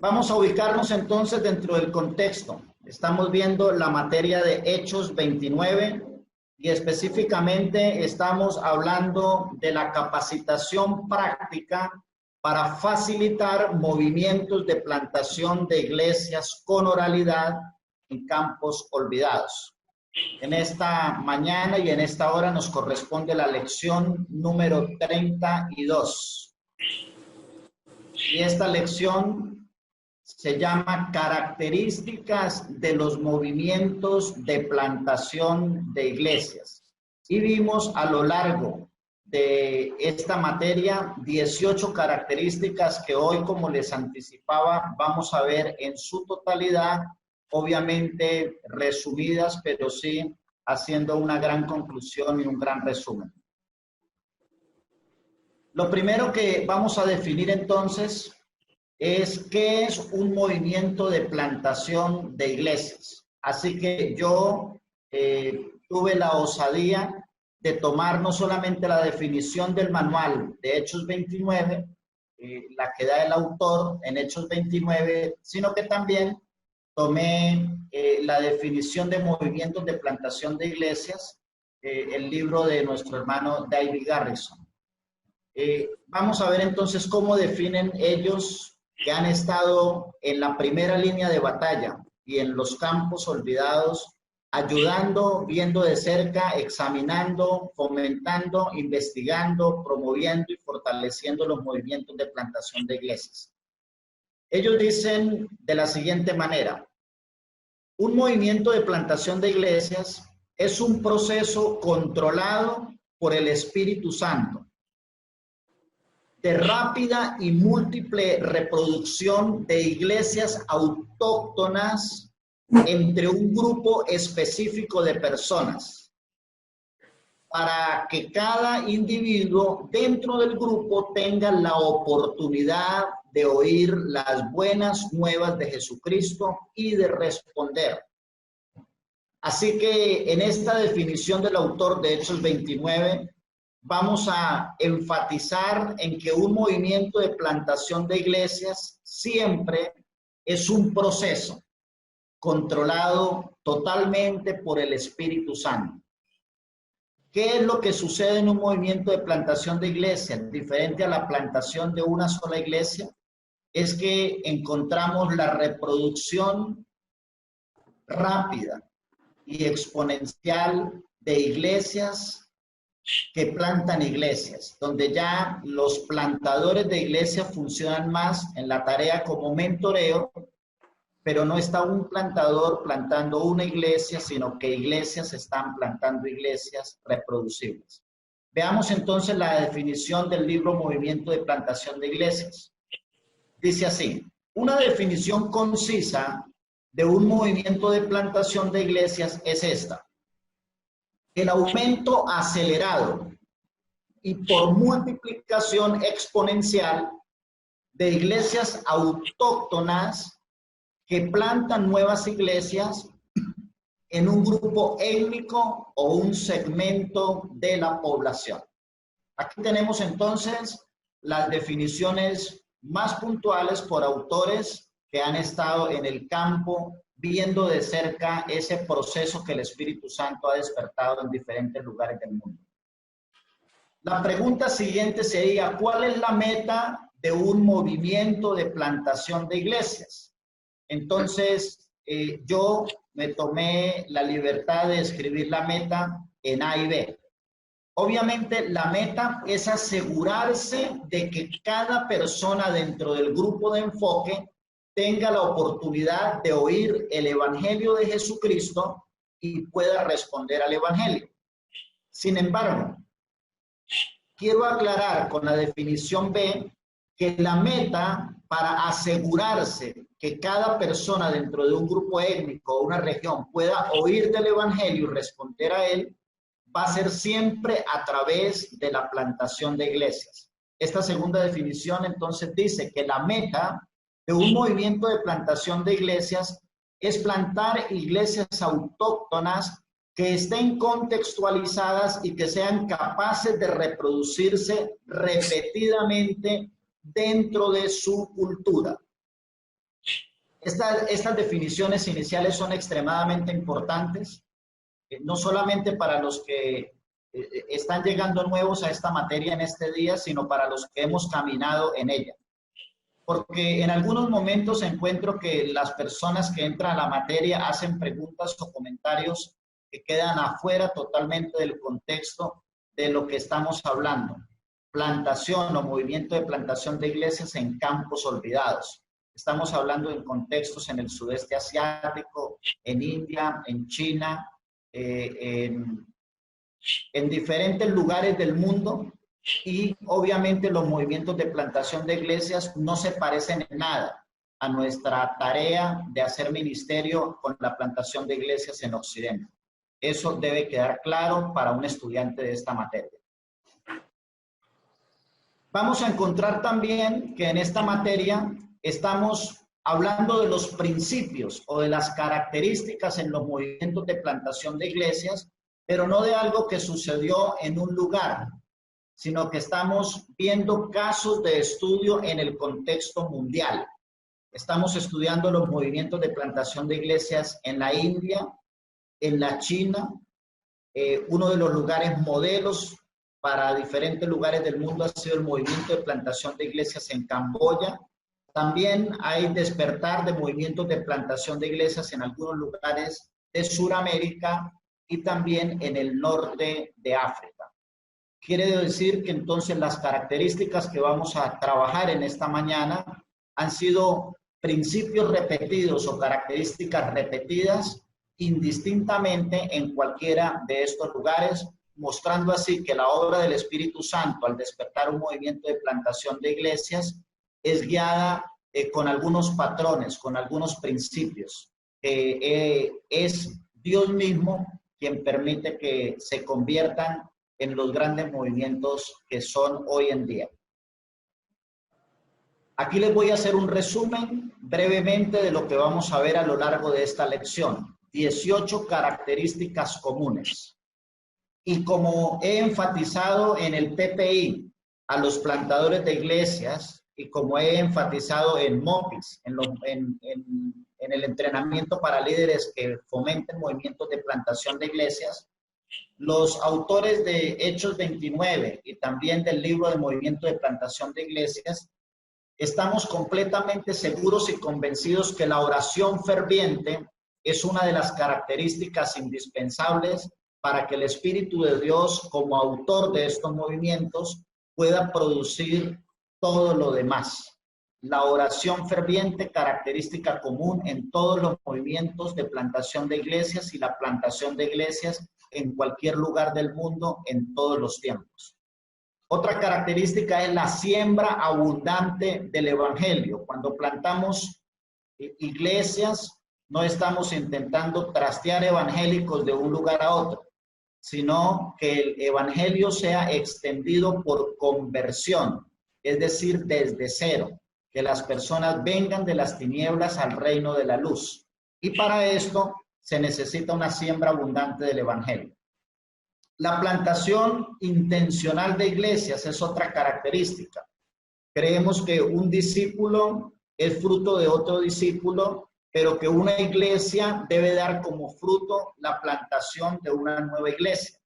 Vamos a ubicarnos entonces dentro del contexto. Estamos viendo la materia de Hechos 29 y específicamente estamos hablando de la capacitación práctica para facilitar movimientos de plantación de iglesias con oralidad en campos olvidados. En esta mañana y en esta hora nos corresponde la lección número 32. Y esta lección se llama Características de los movimientos de plantación de iglesias. Y vimos a lo largo de esta materia 18 características que hoy, como les anticipaba, vamos a ver en su totalidad, obviamente resumidas, pero sí haciendo una gran conclusión y un gran resumen. Lo primero que vamos a definir entonces es qué es un movimiento de plantación de iglesias. Así que yo tuve la osadía de tomar no solamente la definición del manual de Hechos 29, la que da el autor en Hechos 29, sino que también tomé la definición de movimientos de plantación de iglesias, el libro de nuestro hermano David Garrison. Vamos a ver entonces cómo definen ellos que han estado en la primera línea de batalla y en los campos olvidados, ayudando, viendo de cerca, examinando, fomentando, investigando, promoviendo y fortaleciendo los movimientos de plantación de iglesias. Ellos dicen de la siguiente manera: un movimiento de plantación de iglesias es un proceso controlado por el Espíritu Santo, de rápida y múltiple reproducción de iglesias autóctonas entre un grupo específico de personas, para que cada individuo dentro del grupo tenga la oportunidad de oír las buenas nuevas de Jesucristo y de responder. Así que en esta definición del autor de Hechos 29, vamos a enfatizar en que un movimiento de plantación de iglesias siempre es un proceso controlado totalmente por el Espíritu Santo. ¿Qué es lo que sucede en un movimiento de plantación de iglesias? Diferente a la plantación de una sola iglesia, es que encontramos la reproducción rápida y exponencial de iglesias que plantan iglesias, donde ya los plantadores de iglesias funcionan más en la tarea como mentoreo, pero no está un plantador plantando una iglesia, sino que iglesias están plantando iglesias reproducibles. Veamos entonces la definición del libro Movimiento de Plantación de Iglesias. Dice así: una definición concisa de un movimiento de plantación de iglesias es esta: el aumento acelerado y por multiplicación exponencial de iglesias autóctonas que plantan nuevas iglesias en un grupo étnico o un segmento de la población. Aquí tenemos entonces las definiciones más puntuales por autores que han estado en el campo viendo de cerca ese proceso que el Espíritu Santo ha despertado en diferentes lugares del mundo. La pregunta siguiente sería: ¿cuál es la meta de un movimiento de plantación de iglesias? Entonces, yo me tomé la libertad de escribir la meta en A y B. Obviamente, la meta es asegurarse de que cada persona dentro del grupo de enfoque tenga la oportunidad de oír el Evangelio de Jesucristo y pueda responder al Evangelio. Sin embargo, quiero aclarar con la definición B que la meta para asegurarse que cada persona dentro de un grupo étnico o una región pueda oír del Evangelio y responder a él va a ser siempre a través de la plantación de iglesias. Esta segunda definición entonces dice que la meta de un movimiento de plantación de iglesias es plantar iglesias autóctonas que estén contextualizadas y que sean capaces de reproducirse repetidamente dentro de su cultura. Estas definiciones iniciales son extremadamente importantes, no solamente para los que están llegando nuevos a esta materia en este día, sino para los que hemos caminado en ella. Porque en algunos momentos encuentro que las personas que entran a la materia hacen preguntas o comentarios que quedan afuera totalmente del contexto de lo que estamos hablando. Plantación o movimiento de plantación de iglesias en campos olvidados. Estamos hablando en contextos en el sudeste asiático, en India, en China, en diferentes lugares del mundo, y obviamente los movimientos de plantación de iglesias no se parecen en nada a nuestra tarea de hacer ministerio con la plantación de iglesias en Occidente. Eso debe quedar claro para un estudiante de esta materia. Vamos a encontrar también que en esta materia estamos hablando de los principios o de las características en los movimientos de plantación de iglesias, pero no de algo que sucedió en un lugar, sino que estamos viendo casos de estudio en el contexto mundial. Estamos estudiando los movimientos de plantación de iglesias en la India, en la China. Uno de los lugares modelos para diferentes lugares del mundo ha sido el movimiento de plantación de iglesias en Camboya. También hay despertar de movimientos de plantación de iglesias en algunos lugares de Sudamérica y también en el norte de África. Quiere decir que entonces las características que vamos a trabajar en esta mañana han sido principios repetidos o características repetidas indistintamente en cualquiera de estos lugares, mostrando así que la obra del Espíritu Santo al despertar un movimiento de plantación de iglesias es guiada con algunos patrones, con algunos principios. Es Dios mismo quien permite que se conviertan en los grandes movimientos que son hoy en día. Aquí les voy a hacer un resumen brevemente de lo que vamos a ver a lo largo de esta lección. 18 características comunes. Y como he enfatizado en el PPI a los plantadores de iglesias y como he enfatizado en MOPIS, en el entrenamiento para líderes que fomenten movimientos de plantación de iglesias, los autores de Hechos 29 y también del libro de movimiento de plantación de iglesias, estamos completamente seguros y convencidos que la oración ferviente es una de las características indispensables para que el Espíritu de Dios, como autor de estos movimientos, pueda producir todo lo demás. La oración ferviente, característica común en todos los movimientos de plantación de iglesias y la plantación de iglesias en cualquier lugar del mundo en todos los tiempos. Otra característica es la siembra abundante del evangelio. Cuando plantamos iglesias, no estamos intentando trastear evangélicos de un lugar a otro, sino que el evangelio sea extendido por conversión, es decir, desde cero, que las personas vengan de las tinieblas al reino de la luz. Y para esto se necesita una siembra abundante del evangelio. La plantación intencional de iglesias es otra característica. Creemos que un discípulo es fruto de otro discípulo, pero que una iglesia debe dar como fruto la plantación de una nueva iglesia.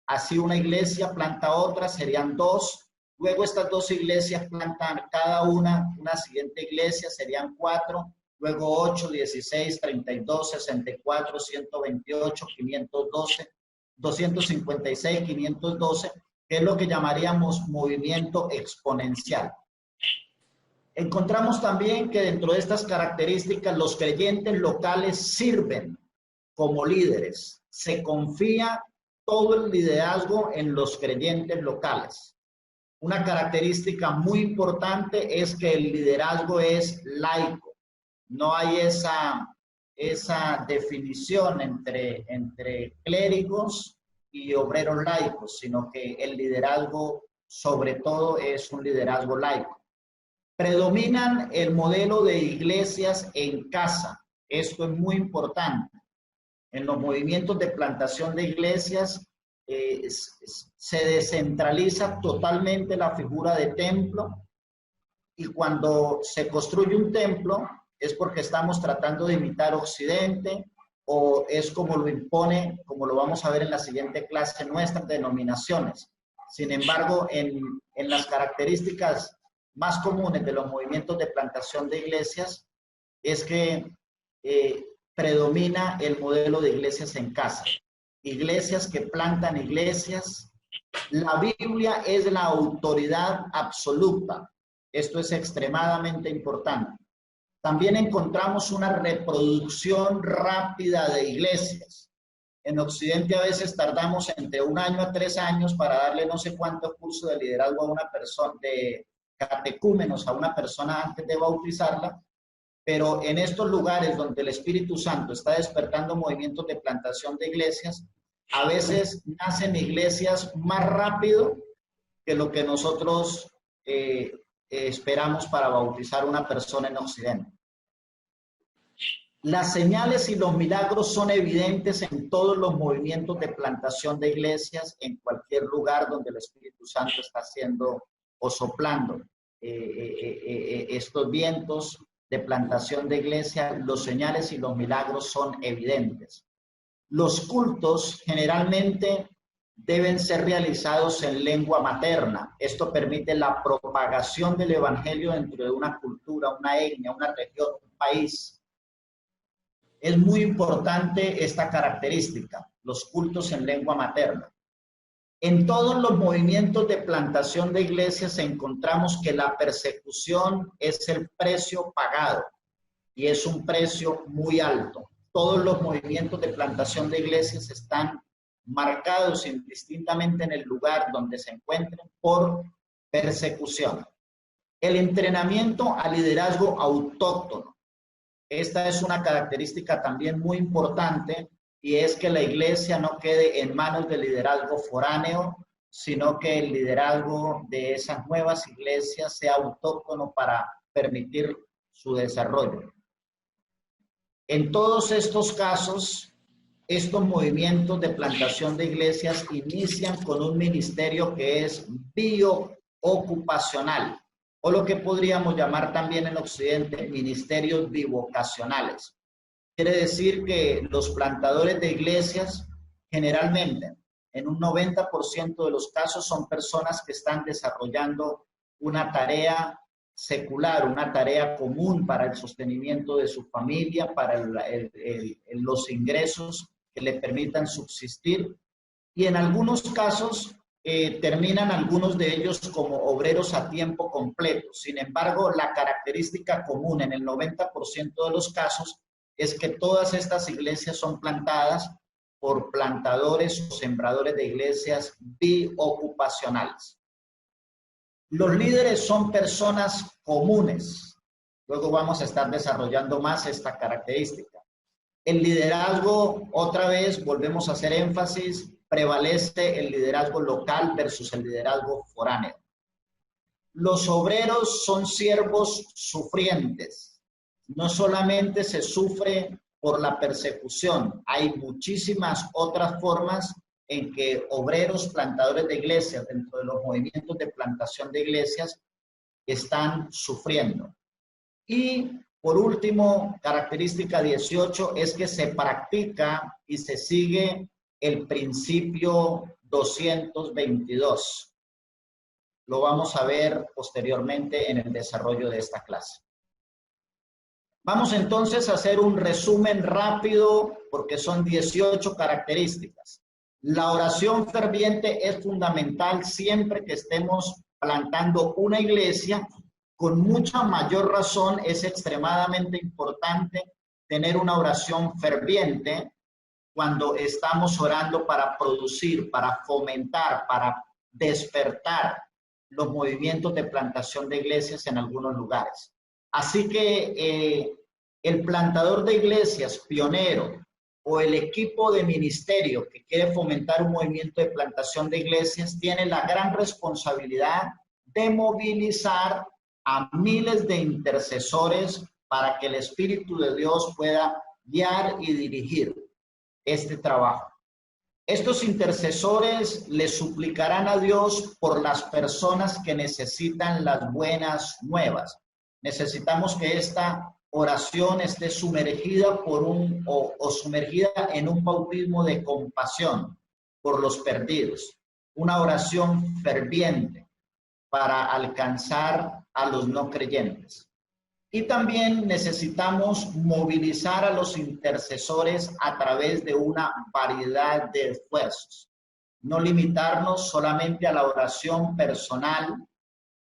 Así una iglesia planta otra, serían dos. Luego estas dos iglesias plantan cada una siguiente iglesia, serían 4. Luego 8, 16, 32, 64, 128, 512, 256, 512, que es lo que llamaríamos movimiento exponencial. Encontramos también que dentro de estas características los creyentes locales sirven como líderes. Se confía todo el liderazgo en los creyentes locales. Una característica muy importante es que el liderazgo es laico. No hay esa definición entre clérigos y obreros laicos, sino que el liderazgo sobre todo es un liderazgo laico. Predominan el modelo de iglesias en casa. Esto es muy importante. En los movimientos de plantación de iglesias se descentraliza totalmente la figura de templo, y cuando se construye un templo, ¿Es porque estamos tratando de imitar Occidente o es como lo impone, como lo vamos a ver en la siguiente clase, nuestras denominaciones? Sin embargo, en las características más comunes de los movimientos de plantación de iglesias es que predomina el modelo de iglesias en casa. Iglesias que plantan iglesias. La Biblia es la autoridad absoluta. Esto es extremadamente importante. También encontramos una reproducción rápida de iglesias. En Occidente a veces tardamos entre 1 año a 3 años para darle no sé cuántos cursos de liderazgo a una persona, de catecúmenos a una persona antes de bautizarla, pero en estos lugares donde el Espíritu Santo está despertando movimientos de plantación de iglesias, a veces nacen iglesias más rápido que lo que nosotros esperamos para bautizar a una persona en Occidente. Las señales y los milagros son evidentes en todos los movimientos de plantación de iglesias, en cualquier lugar donde el Espíritu Santo está haciendo o soplando estos vientos de plantación de iglesia. Los señales y los milagros son evidentes. Los cultos generalmente deben ser realizados en lengua materna. Esto permite la propagación del evangelio dentro de una cultura, una etnia, una región, un país. Es muy importante esta característica, los cultos en lengua materna. En todos los movimientos de plantación de iglesias encontramos que la persecución es el precio pagado y es un precio muy alto. Todos los movimientos de plantación de iglesias están marcados indistintamente en el lugar donde se encuentren por persecución. El entrenamiento a liderazgo autóctono. Esta es una característica también muy importante, y es que la iglesia no quede en manos del liderazgo foráneo, sino que el liderazgo de esas nuevas iglesias sea autóctono para permitir su desarrollo. En todos estos casos, estos movimientos de plantación de iglesias inician con un ministerio que es bio-ocupacional, o lo que podríamos llamar también en Occidente ministerios bivocacionales. Quiere decir que los plantadores de iglesias generalmente, en un 90% de los casos, son personas que están desarrollando una tarea secular, una tarea común para el sostenimiento de su familia, para los ingresos que le permitan subsistir, y en algunos casos terminan algunos de ellos como obreros a tiempo completo. Sin embargo, la característica común en el 90% de los casos es que todas estas iglesias son plantadas por plantadores o sembradores de iglesias biocupacionales. Los líderes son personas comunes. Luego vamos a estar desarrollando más esta característica. El liderazgo, otra vez, volvemos a hacer énfasis, prevalece el liderazgo local versus el liderazgo foráneo. Los obreros son siervos sufrientes. No solamente se sufre por la persecución, hay muchísimas otras formas en que obreros, plantadores de iglesias, dentro de los movimientos de plantación de iglesias, están sufriendo. Y por último, característica 18 es que se practica y se sigue el principio 222. Lo vamos a ver posteriormente en el desarrollo de esta clase. Vamos entonces a hacer un resumen rápido porque son 18 características. La oración ferviente es fundamental siempre que estemos plantando una iglesia. Con mucha mayor razón es extremadamente importante tener una oración ferviente cuando estamos orando para producir, para fomentar, para despertar los movimientos de plantación de iglesias en algunos lugares. Así que el plantador de iglesias pionero o el equipo de ministerio que quiere fomentar un movimiento de plantación de iglesias tiene la gran responsabilidad de movilizar a miles de intercesores para que el Espíritu de Dios pueda guiar y dirigir este trabajo. Estos intercesores le suplicarán a Dios por las personas que necesitan las buenas nuevas. Necesitamos que esta oración esté sumergida o sumergida en un bautismo de compasión por los perdidos, una oración ferviente para alcanzar a los no creyentes. Y también necesitamos movilizar a los intercesores a través de una variedad de esfuerzos. No limitarnos solamente a la oración personal,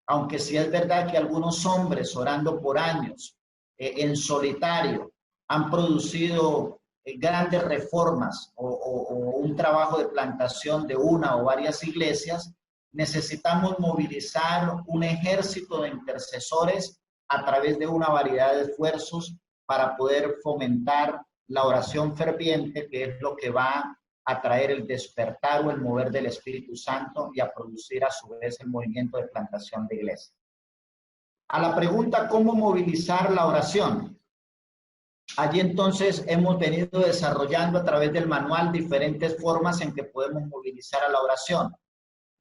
aunque sí es verdad que algunos hombres orando por años en solitario han producido grandes reformas o un trabajo de plantación de una o varias iglesias. Necesitamos movilizar un ejército de intercesores a través de una variedad de esfuerzos para poder fomentar la oración ferviente, que es lo que va a traer el despertar o el mover del Espíritu Santo y a producir a su vez el movimiento de plantación de iglesia. A la pregunta, ¿cómo movilizar la oración? Allí entonces hemos venido desarrollando a través del manual diferentes formas en que podemos movilizar a la oración.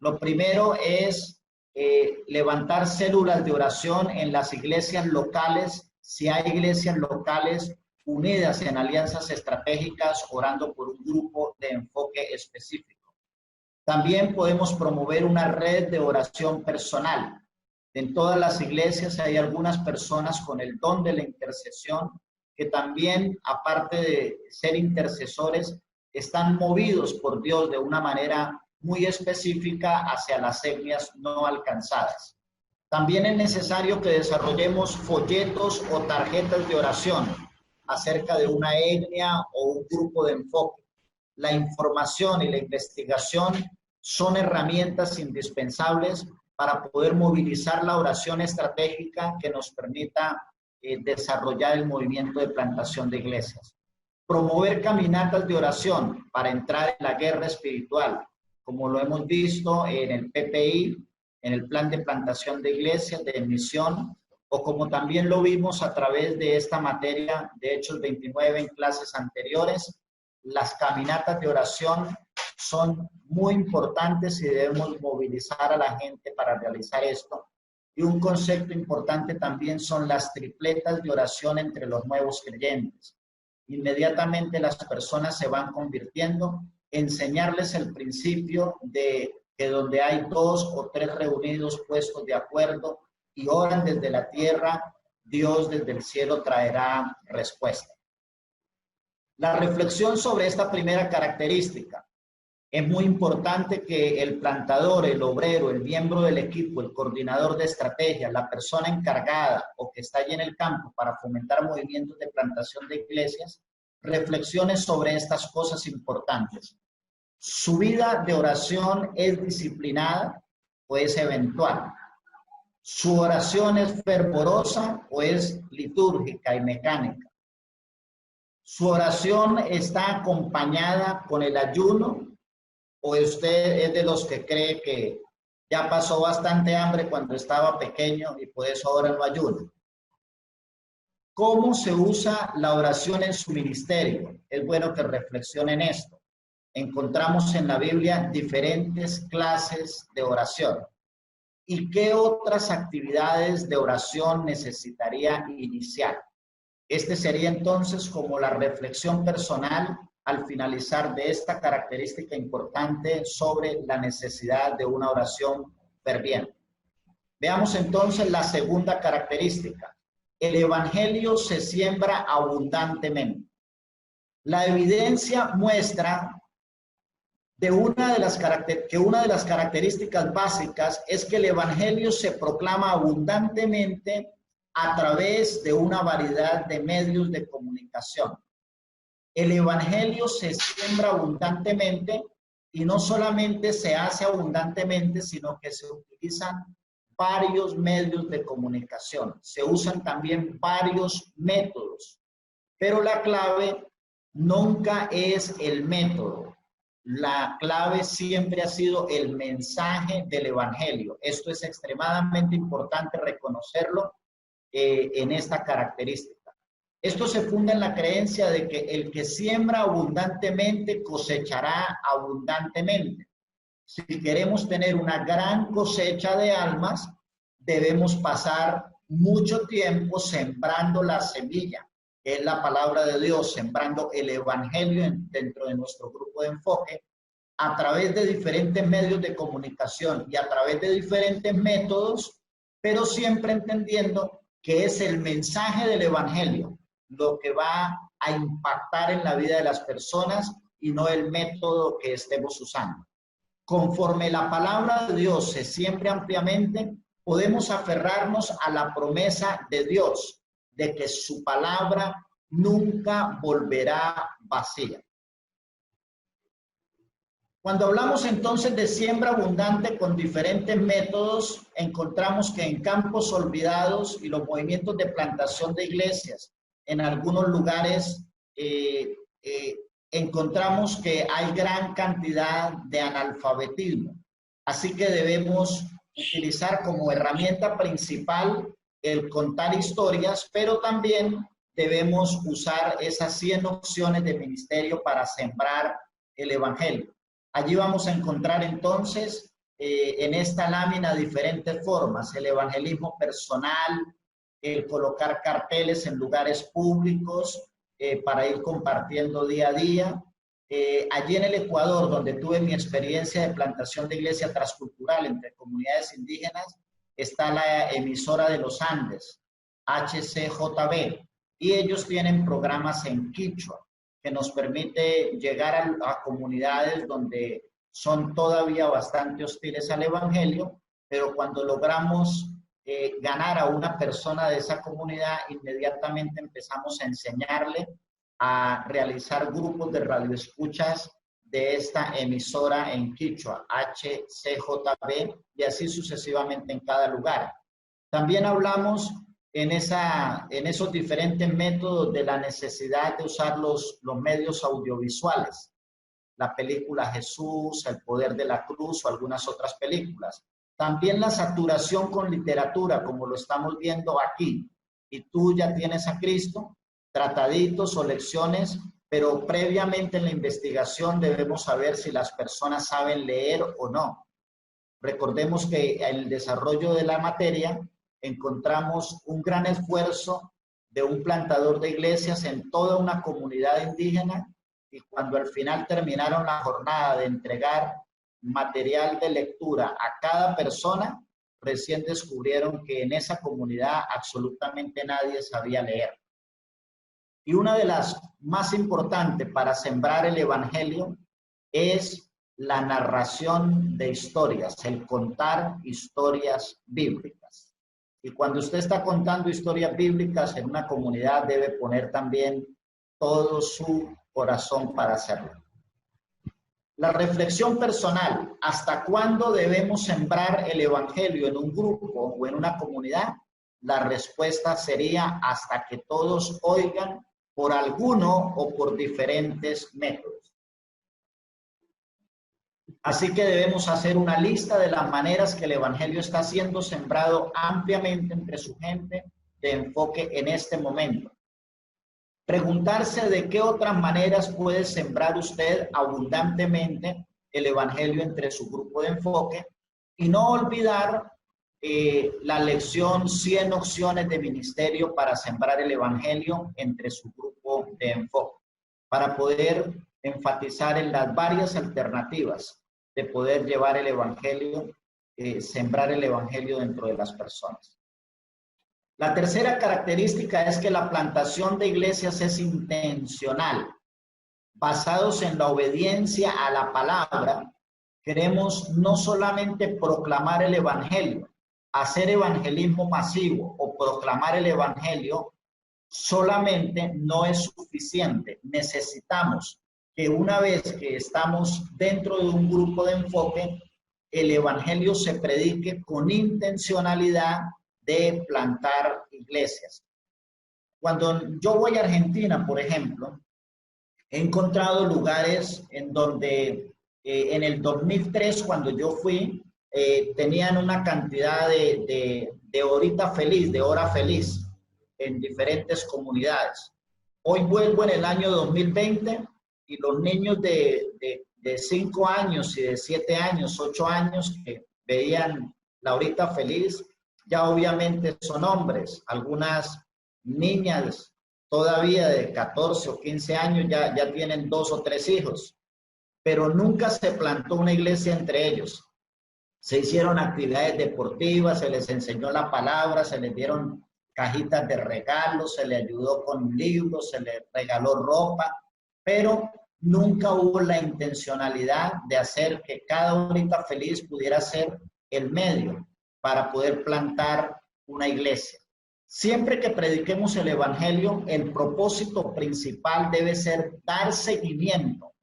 Lo primero es levantar células de oración en las iglesias locales, si hay iglesias locales unidas en alianzas estratégicas, orando por un grupo de enfoque específico. También podemos promover una red de oración personal. En todas las iglesias hay algunas personas con el don de la intercesión que también, aparte de ser intercesores, están movidos por Dios de una manera muy específica hacia las etnias no alcanzadas. También es necesario que desarrollemos folletos o tarjetas de oración acerca de una etnia o un grupo de enfoque. La información y la investigación son herramientas indispensables para poder movilizar la oración estratégica que nos permita desarrollar el movimiento de plantación de iglesias. Promover caminatas de oración para entrar en la guerra espiritual, como lo hemos visto en el PPI, en el plan de plantación de iglesias, de misión, o como también lo vimos a través de esta materia de Hechos 29 en clases anteriores. Las caminatas de oración son muy importantes y debemos movilizar a la gente para realizar esto. Y un concepto importante también son las tripletas de oración entre los nuevos creyentes. Inmediatamente las personas se van convirtiendo, enseñarles el principio de que donde hay 2 o 3 reunidos puestos de acuerdo y oran desde la tierra, Dios desde el cielo traerá respuesta. La reflexión sobre esta primera característica. Es muy importante que el plantador, el obrero, el miembro del equipo, el coordinador de estrategia, la persona encargada o que está allí en el campo para fomentar movimientos de plantación de iglesias, reflexione sobre estas cosas importantes. ¿Su vida de oración es disciplinada o es eventual? ¿Su oración es fervorosa o es litúrgica y mecánica? ¿Su oración está acompañada con el ayuno o usted es de los que cree que ya pasó bastante hambre cuando estaba pequeño y por eso ahora no ayuna? ¿Cómo se usa la oración en su ministerio? Es bueno que reflexionen esto. Encontramos en la Biblia diferentes clases de oración. ¿Y qué otras actividades de oración necesitaría iniciar? Este sería entonces como la reflexión personal al finalizar de esta característica importante sobre la necesidad de una oración ferviente. Veamos entonces la segunda característica. El evangelio se siembra abundantemente. La evidencia muestra que una de las características básicas es que el evangelio se proclama abundantemente a través de una variedad de medios de comunicación. El evangelio se siembra abundantemente y no solamente se hace abundantemente, sino que se utilizan varios medios de comunicación. Se usan también varios métodos, pero la clave nunca es el método. La clave siempre ha sido el mensaje del evangelio. Esto es extremadamente importante reconocerlo en esta característica. Esto se funda en la creencia de que el que siembra abundantemente cosechará abundantemente. Si queremos tener una gran cosecha de almas, debemos pasar mucho tiempo sembrando la semilla, que es la palabra de Dios, sembrando el evangelio dentro de nuestro grupo de enfoque, a través de diferentes medios de comunicación y a través de diferentes métodos, pero siempre entendiendo que es el mensaje del evangelio lo que va a impactar en la vida de las personas y no el método que estemos usando. Conforme la palabra de Dios se siembre ampliamente, podemos aferrarnos a la promesa de Dios de que su palabra nunca volverá vacía. Cuando hablamos entonces de siembra abundante con diferentes métodos, encontramos que en campos olvidados y los movimientos de plantación de iglesias, en algunos lugares encontramos que hay gran cantidad de analfabetismo. Así que debemos utilizar como herramienta principal el contar historias, pero también debemos usar esas 100 opciones de ministerio para sembrar el evangelio. Allí vamos a encontrar entonces en esta lámina diferentes formas: el evangelismo personal, el colocar carteles en lugares públicos para ir compartiendo día a día. Allí en el Ecuador, donde tuve mi experiencia de plantación de iglesia transcultural entre comunidades indígenas, está la emisora de los Andes, HCJB, y ellos tienen programas en quichua que nos permite llegar a comunidades donde son todavía bastante hostiles al evangelio, pero cuando logramos ganar a una persona de esa comunidad, inmediatamente empezamos a enseñarle a realizar grupos de radioescuchas de esta emisora en quichua, HCJB, y así sucesivamente en cada lugar. También hablamos en esos diferentes métodos de la necesidad de usar los medios audiovisuales, la película Jesús, El poder de la cruz o algunas otras películas. También la saturación con literatura, como lo estamos viendo aquí. Y tú ya tienes a Cristo, trataditos o lecciones, pero previamente en la investigación debemos saber si las personas saben leer o no. Recordemos que en el desarrollo de la materia encontramos un gran esfuerzo de un plantador de iglesias en toda una comunidad indígena, y cuando al final terminaron la jornada de entregar material de lectura a cada persona, recién descubrieron que en esa comunidad absolutamente nadie sabía leer. Y una de las más importantes para sembrar el evangelio es la narración de historias, el contar historias bíblicas. Y cuando usted está contando historias bíblicas en una comunidad, debe poner también todo su corazón para hacerlo. La reflexión personal: ¿hasta cuándo debemos sembrar el evangelio en un grupo o en una comunidad? La respuesta sería hasta que todos oigan por alguno o por diferentes métodos. Así que debemos hacer una lista de las maneras que el evangelio está siendo sembrado ampliamente entre su gente de enfoque en este momento. Preguntarse de qué otras maneras puede sembrar usted abundantemente el evangelio entre su grupo de enfoque, y no olvidar la lección 100 opciones de ministerio para sembrar el evangelio entre su grupo de enfoque, para poder enfatizar en las varias alternativas de poder llevar el evangelio, sembrar el evangelio dentro de las personas. La tercera característica es que la plantación de iglesias es intencional. Basados en la obediencia a la palabra, queremos no solamente proclamar el evangelio, hacer evangelismo masivo o proclamar el evangelio solamente no es suficiente. Necesitamos que una vez que estamos dentro de un grupo de enfoque, el evangelio se predique con intencionalidad de plantar iglesias. Cuando yo voy a Argentina, por ejemplo, he encontrado lugares en donde en el 2003, cuando yo fui, tenían una cantidad de horita feliz, de hora feliz en diferentes comunidades. Hoy vuelvo en el año 2020 y los niños de 5 años y de 7 años, 8 años que veían la horita feliz, ya obviamente son hombres, algunas niñas todavía de 14 o 15 años ya tienen 2 o 3 hijos, pero nunca se plantó una iglesia entre ellos. Se hicieron actividades deportivas, se les enseñó la palabra, se les dieron cajitas de regalos, se les ayudó con libros, se les regaló ropa, pero nunca hubo la intencionalidad de hacer que cada horita feliz pudiera ser el medio para poder plantar una iglesia. Siempre que prediquemos el evangelio, el propósito principal debe ser dar seguimiento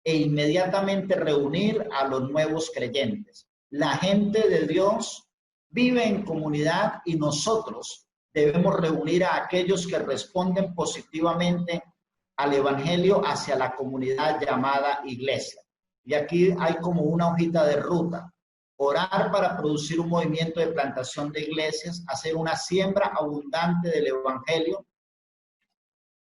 e inmediatamente reunir a los nuevos creyentes. La gente de Dios vive en comunidad y nosotros debemos reunir a aquellos que responden positivamente al evangelio hacia la comunidad llamada iglesia. Y aquí hay como una hojita de ruta. Orar para producir un movimiento de plantación de iglesias, hacer una siembra abundante del evangelio,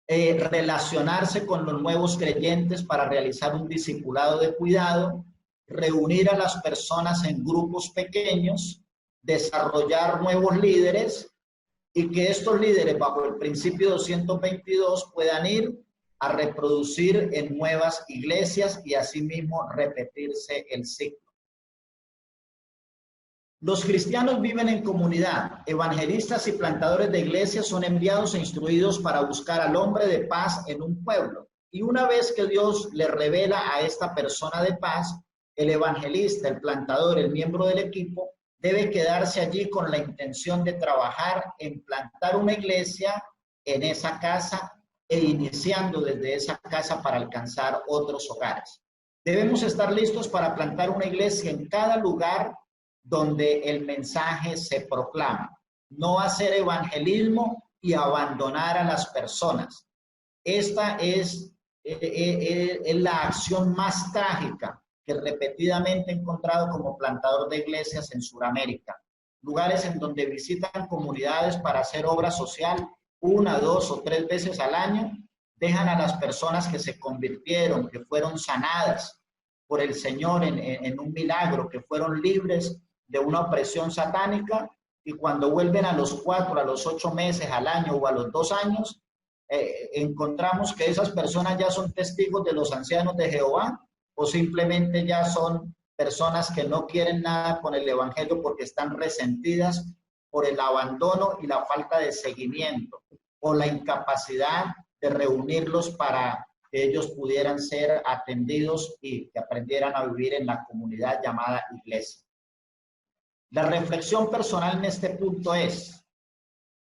relacionarse con los nuevos creyentes para realizar un discipulado de cuidado, reunir a las personas en grupos pequeños, desarrollar nuevos líderes y que estos líderes bajo el principio 222 puedan ir a reproducir en nuevas iglesias y asimismo repetirse el ciclo. Los cristianos viven en comunidad. Evangelistas y plantadores de iglesias son enviados e instruidos para buscar al hombre de paz en un pueblo. Y una vez que Dios le revela a esta persona de paz, el evangelista, el plantador, el miembro del equipo, debe quedarse allí con la intención de trabajar en plantar una iglesia en esa casa e iniciando desde esa casa para alcanzar otros hogares. Debemos estar listos para plantar una iglesia en cada lugar donde el mensaje se proclama. No hacer evangelismo y abandonar a las personas. Esta es la acción más trágica que repetidamente he encontrado como plantador de iglesias en Sudamérica. Lugares en donde visitan comunidades para hacer obra social 1, 2 o 3 veces al año, dejan a las personas que se convirtieron, que fueron sanadas por el Señor en un milagro, que fueron libres de una opresión satánica, y cuando vuelven a los 4, a los 8 meses, al año o a los 2 años, encontramos que esas personas ya son testigos de los ancianos de Jehová o simplemente ya son personas que no quieren nada con el evangelio porque están resentidas por el abandono y la falta de seguimiento o la incapacidad de reunirlos para que ellos pudieran ser atendidos y que aprendieran a vivir en la comunidad llamada iglesia. La reflexión personal en este punto es: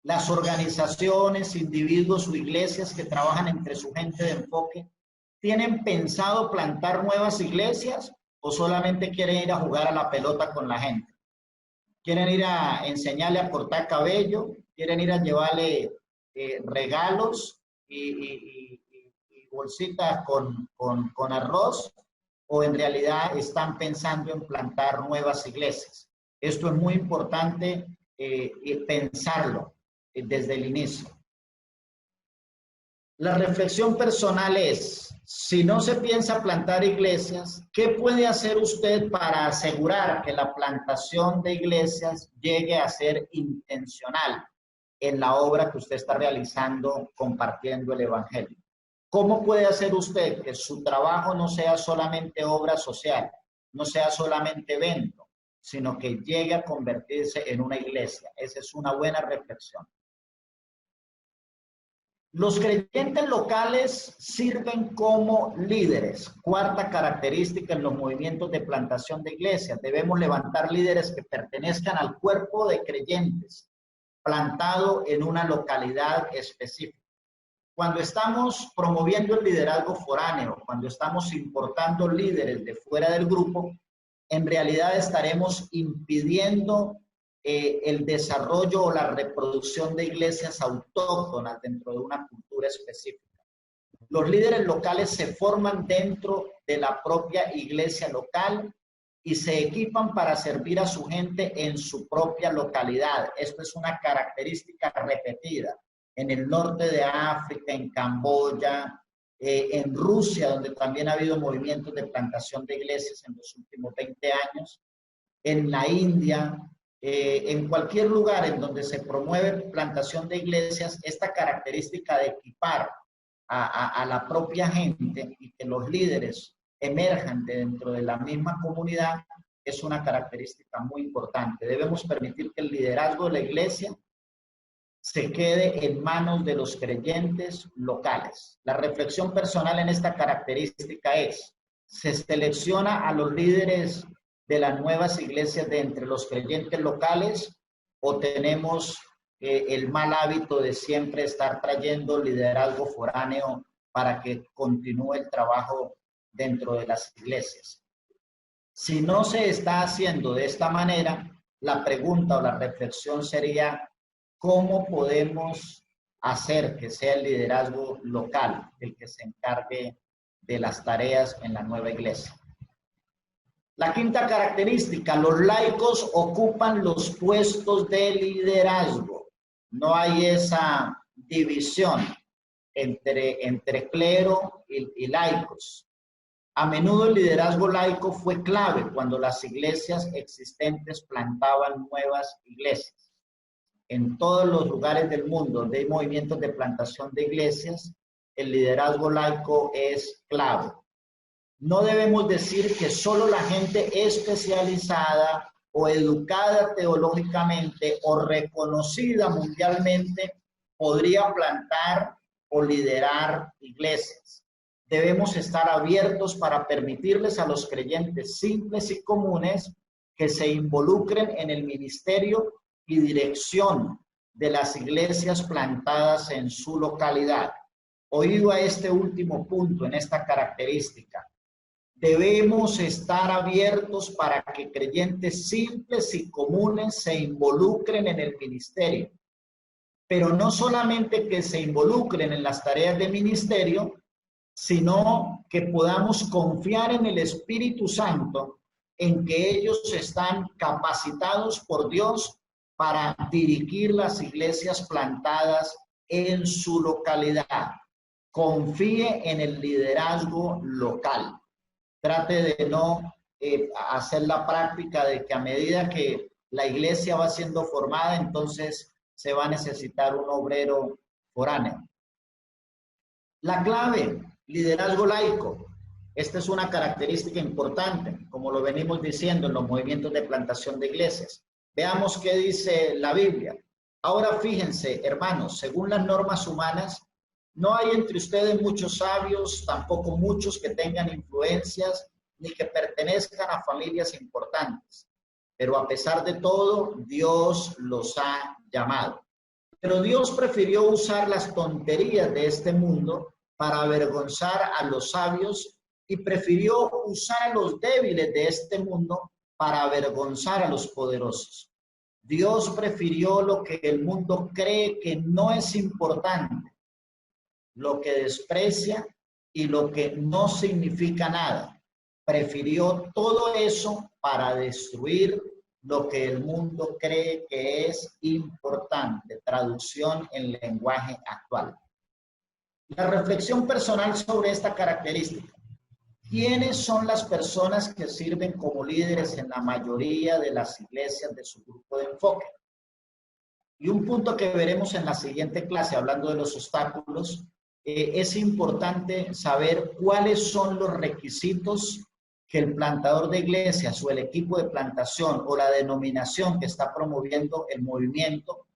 las organizaciones, individuos o iglesias que trabajan entre su gente de enfoque, ¿tienen pensado plantar nuevas iglesias o solamente quieren ir a jugar a la pelota con la gente? ¿Quieren ir a enseñarle a cortar cabello? ¿Quieren ir a llevarle regalos y bolsitas con arroz? ¿O en realidad están pensando en plantar nuevas iglesias? Esto es muy importante pensarlo desde el inicio. La reflexión personal es: si no se piensa plantar iglesias, ¿qué puede hacer usted para asegurar que la plantación de iglesias llegue a ser intencional en la obra que usted está realizando compartiendo el evangelio? ¿Cómo puede hacer usted que su trabajo no sea solamente obra social, no sea solamente evento, sino que llegue a convertirse en una iglesia? Esa es una buena reflexión. Los creyentes locales sirven como líderes. Cuarta característica en los movimientos de plantación de iglesias: debemos levantar líderes que pertenezcan al cuerpo de creyentes plantado en una localidad específica. Cuando estamos promoviendo el liderazgo foráneo, cuando estamos importando líderes de fuera del grupo, en realidad estaremos impidiendo el desarrollo o la reproducción de iglesias autóctonas dentro de una cultura específica. Los líderes locales se forman dentro de la propia iglesia local y se equipan para servir a su gente en su propia localidad. Esto es una característica repetida en el norte de África, en Camboya, en Rusia, donde también ha habido movimientos de plantación de iglesias en los últimos 20 años, en la India, en cualquier lugar en donde se promueve plantación de iglesias, esta característica de equipar a la propia gente y que los líderes emerjan dentro de la misma comunidad es una característica muy importante. Debemos permitir que el liderazgo de la iglesia se quede en manos de los creyentes locales. La reflexión personal en esta característica es: se selecciona a los líderes de las nuevas iglesias de entre los creyentes locales, o tenemos el mal hábito de siempre estar trayendo liderazgo foráneo para que continúe el trabajo dentro de las iglesias. Si no se está haciendo de esta manera, la pregunta o la reflexión sería: ¿cómo podemos hacer que sea el liderazgo local el que se encargue de las tareas en la nueva iglesia? La quinta característica: los laicos ocupan los puestos de liderazgo. No hay esa división entre clero y laicos. A menudo el liderazgo laico fue clave cuando las iglesias existentes plantaban nuevas iglesias. En todos los lugares del mundo donde hay movimientos de plantación de iglesias, el liderazgo laico es clave. No debemos decir que solo la gente especializada o educada teológicamente o reconocida mundialmente podría plantar o liderar iglesias. Debemos estar abiertos para permitirles a los creyentes simples y comunes que se involucren en el ministerio y dirección de las iglesias plantadas en su localidad. Oído a este último punto, en esta característica, debemos estar abiertos para que creyentes simples y comunes se involucren en el ministerio, pero no solamente que se involucren en las tareas de ministerio, sino que podamos confiar en el Espíritu Santo, en que ellos están capacitados por Dios para dirigir las iglesias plantadas en su localidad. Confíe en el liderazgo local. Trate de no hacer la práctica de que a medida que la iglesia va siendo formada, entonces se va a necesitar un obrero foráneo. La clave: liderazgo laico. Esta es una característica importante, como lo venimos diciendo en los movimientos de plantación de iglesias. Veamos qué dice la Biblia. Ahora fíjense, hermanos, según las normas humanas, no hay entre ustedes muchos sabios, tampoco muchos que tengan influencias, ni que pertenezcan a familias importantes. Pero a pesar de todo, Dios los ha llamado. Pero Dios prefirió usar las tonterías de este mundo para avergonzar a los sabios, y prefirió usar a los débiles de este mundo para avergonzar a los poderosos. Dios prefirió lo que el mundo cree que no es importante, lo que desprecia y lo que no significa nada. Prefirió todo eso para destruir lo que el mundo cree que es importante. Traducción en lenguaje actual. La reflexión personal sobre esta característica. ¿Quiénes son las personas que sirven como líderes en la mayoría de las iglesias de su grupo de enfoque? Y un punto que veremos en la siguiente clase, hablando de los obstáculos, es importante saber cuáles son los requisitos que el plantador de iglesias o el equipo de plantación o la denominación que está promoviendo el movimiento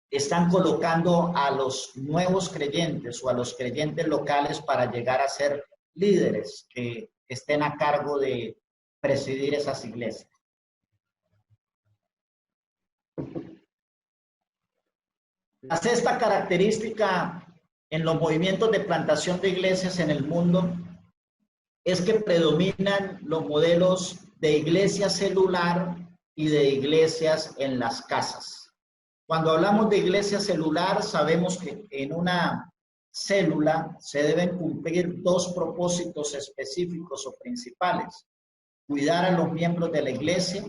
están colocando a los nuevos creyentes o a los creyentes locales para llegar a ser líderes que estén a cargo de presidir esas iglesias. La sexta característica en los movimientos de plantación de iglesias en el mundo es que predominan los modelos de iglesia celular y de iglesias en las casas. Cuando hablamos de iglesia celular, sabemos que en una célula se deben cumplir dos propósitos específicos o principales: cuidar a los miembros de la iglesia,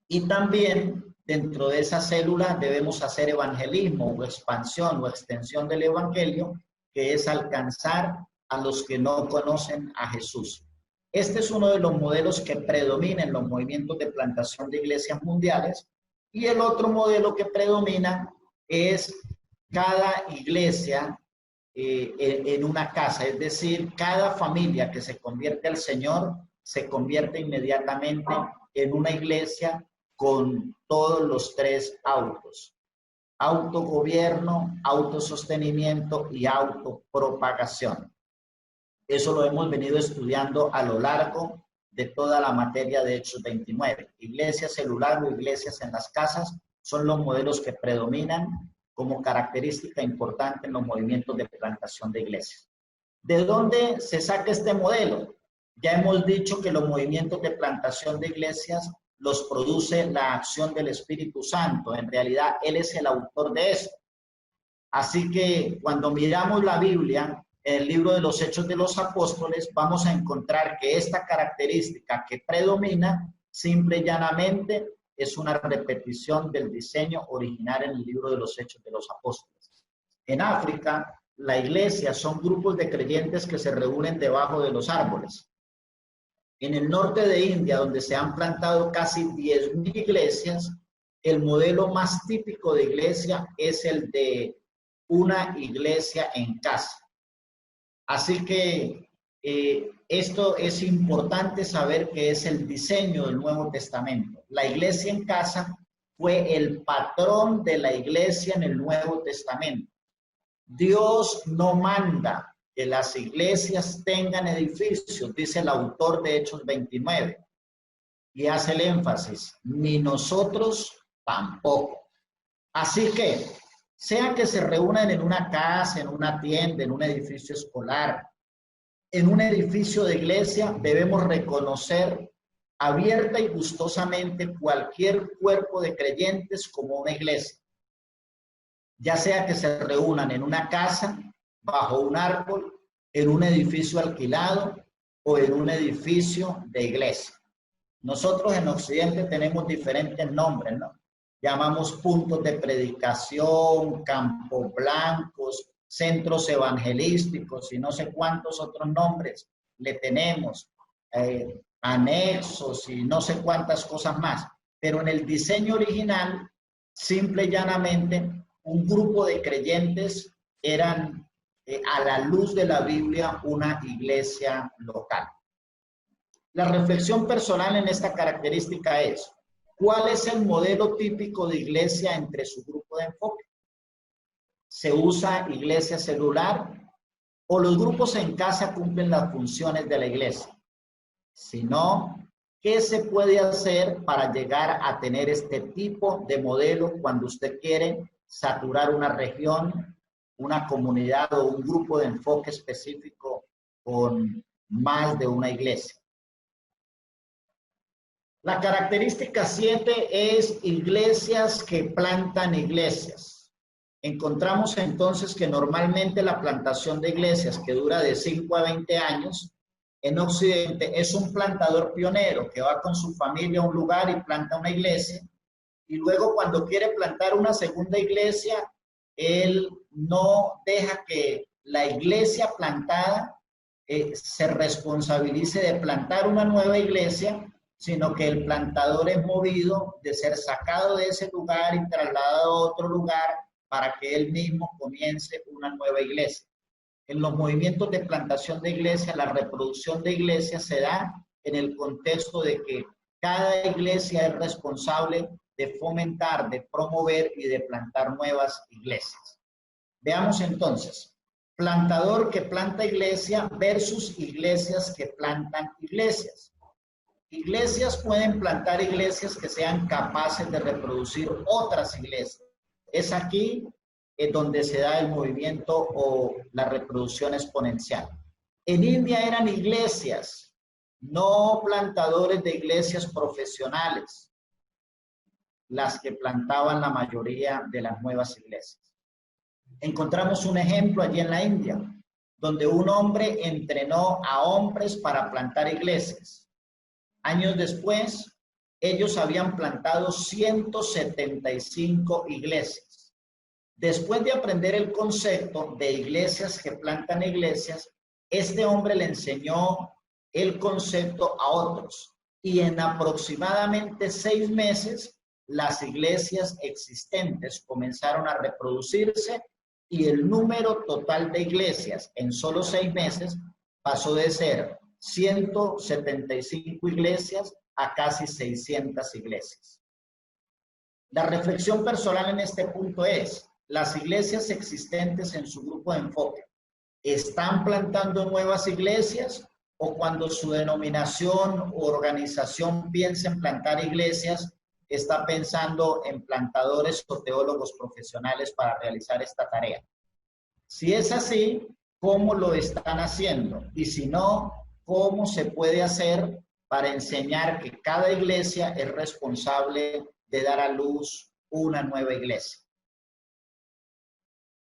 y también dentro de esa célula debemos hacer evangelismo o expansión o extensión del evangelio, que es alcanzar a los que no conocen a Jesús. Este es uno de los modelos que predomina en los movimientos de plantación de iglesias mundiales. Y el otro modelo que predomina es cada iglesia en una casa, es decir, cada familia que se convierte al Señor se convierte inmediatamente en una iglesia con todos los tres autos: autogobierno, autosostenimiento y autopropagación. Eso lo hemos venido estudiando a lo largo de toda la materia de Hechos 29. Iglesia celular o iglesias en las casas son los modelos que predominan como característica importante en los movimientos de plantación de iglesias. ¿De dónde se saca este modelo? Ya hemos dicho que los movimientos de plantación de iglesias los produce la acción del Espíritu Santo. En realidad, Él es el autor de eso. Así que cuando miramos la Biblia, en el libro de los Hechos de los Apóstoles, vamos a encontrar que esta característica que predomina, simple y llanamente, es una repetición del diseño original en el libro de los Hechos de los Apóstoles. En África, la iglesia son grupos de creyentes que se reúnen debajo de los árboles. En el norte de India, donde se han plantado casi 10.000 iglesias, el modelo más típico de iglesia es el de una iglesia en casa. Así que esto es importante saber que es el diseño del Nuevo Testamento. La iglesia en casa fue el patrón de la iglesia en el Nuevo Testamento. Dios no manda que las iglesias tengan edificios, dice el autor de Hechos 29, y hace el énfasis, ni nosotros tampoco. Así que, sea que se reúnan en una casa, en una tienda, en un edificio escolar, en un edificio de iglesia, debemos reconocer abierta y gustosamente cualquier cuerpo de creyentes como una iglesia. Ya sea que se reúnan en una casa, bajo un árbol, en un edificio alquilado o en un edificio de iglesia. Nosotros en Occidente tenemos diferentes nombres, ¿no? Llamamos puntos de predicación, campos blancos, centros evangelísticos y no sé cuántos otros nombres le tenemos, anexos y no sé cuántas cosas más. Pero en el diseño original, simple y llanamente, un grupo de creyentes eran, a la luz de la Biblia, una iglesia local. La reflexión personal en esta característica es: ¿cuál es el modelo típico de iglesia entre su grupo de enfoque? ¿Se usa iglesia celular o los grupos en casa cumplen las funciones de la iglesia? Si no, ¿qué se puede hacer para llegar a tener este tipo de modelo cuando usted quiere saturar una región, una comunidad o un grupo de enfoque específico con más de una iglesia? La característica 7 es iglesias que plantan iglesias. Encontramos entonces que normalmente la plantación de iglesias, que dura de 5 a 20 años, en Occidente es un plantador pionero que va con su familia a un lugar y planta una iglesia, y luego cuando quiere plantar una segunda iglesia, él no deja que la iglesia plantada se responsabilice de plantar una nueva iglesia, sino que el plantador es movido de ser sacado de ese lugar y trasladado a otro lugar para que él mismo comience una nueva iglesia. En los movimientos de plantación de iglesias, la reproducción de iglesias se da en el contexto de que cada iglesia es responsable de fomentar, de promover y de plantar nuevas iglesias. Veamos entonces, plantador que planta iglesia versus iglesias que plantan iglesias. Iglesias pueden plantar iglesias que sean capaces de reproducir otras iglesias. Es aquí donde se da el movimiento o la reproducción exponencial. En India eran iglesias, no plantadores de iglesias profesionales, las que plantaban la mayoría de las nuevas iglesias. Encontramos un ejemplo allí en la India, donde un hombre entrenó a hombres para plantar iglesias. Años después, ellos habían plantado 175 iglesias. Después de aprender el concepto de iglesias que plantan iglesias, este hombre le enseñó el concepto a otros. Y en aproximadamente 6 meses, las iglesias existentes comenzaron a reproducirse y el número total de iglesias en solo 6 meses pasó de ser 175 iglesias a casi 600 iglesias. La reflexión personal en este punto es: las iglesias existentes en su grupo de enfoque, ¿están plantando nuevas iglesias? ¿O cuando su denominación o organización piensa en plantar iglesias, está pensando en plantadores o teólogos profesionales para realizar esta tarea? Si es así, ¿cómo lo están haciendo? Y si no, ¿cómo se puede hacer para enseñar que cada iglesia es responsable de dar a luz una nueva iglesia?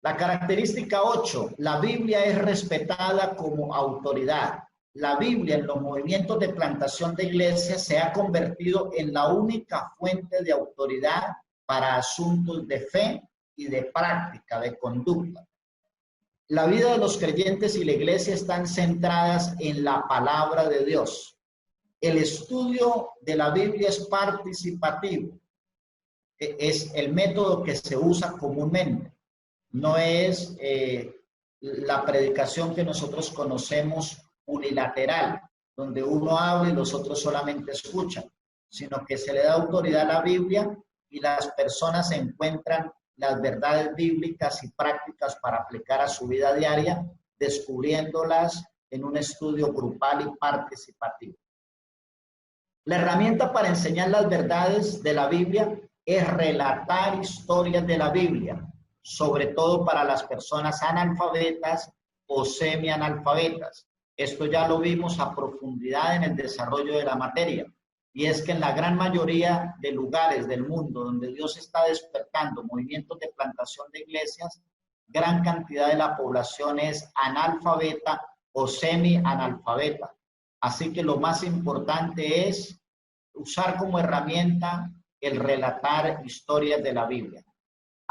La característica 8, la Biblia es respetada como autoridad. La Biblia en los movimientos de plantación de iglesias se ha convertido en la única fuente de autoridad para asuntos de fe y de práctica, de conducta. La vida de los creyentes y la iglesia están centradas en la palabra de Dios. El estudio de la Biblia es participativo. Es el método que se usa comúnmente. No es la predicación que nosotros conocemos unilateral, donde uno habla y los otros solamente escuchan, sino que se le da autoridad a la Biblia y las personas encuentran las verdades bíblicas y prácticas para aplicar a su vida diaria, descubriéndolas en un estudio grupal y participativo. La herramienta para enseñar las verdades de la Biblia es relatar historias de la Biblia, sobre todo para las personas analfabetas o semianalfabetas. Esto ya lo vimos a profundidad en el desarrollo de la materia. Y es que en la gran mayoría de lugares del mundo donde Dios está despertando movimientos de plantación de iglesias, gran cantidad de la población es analfabeta o semi-analfabeta. Así que lo más importante es usar como herramienta el relatar historias de la Biblia.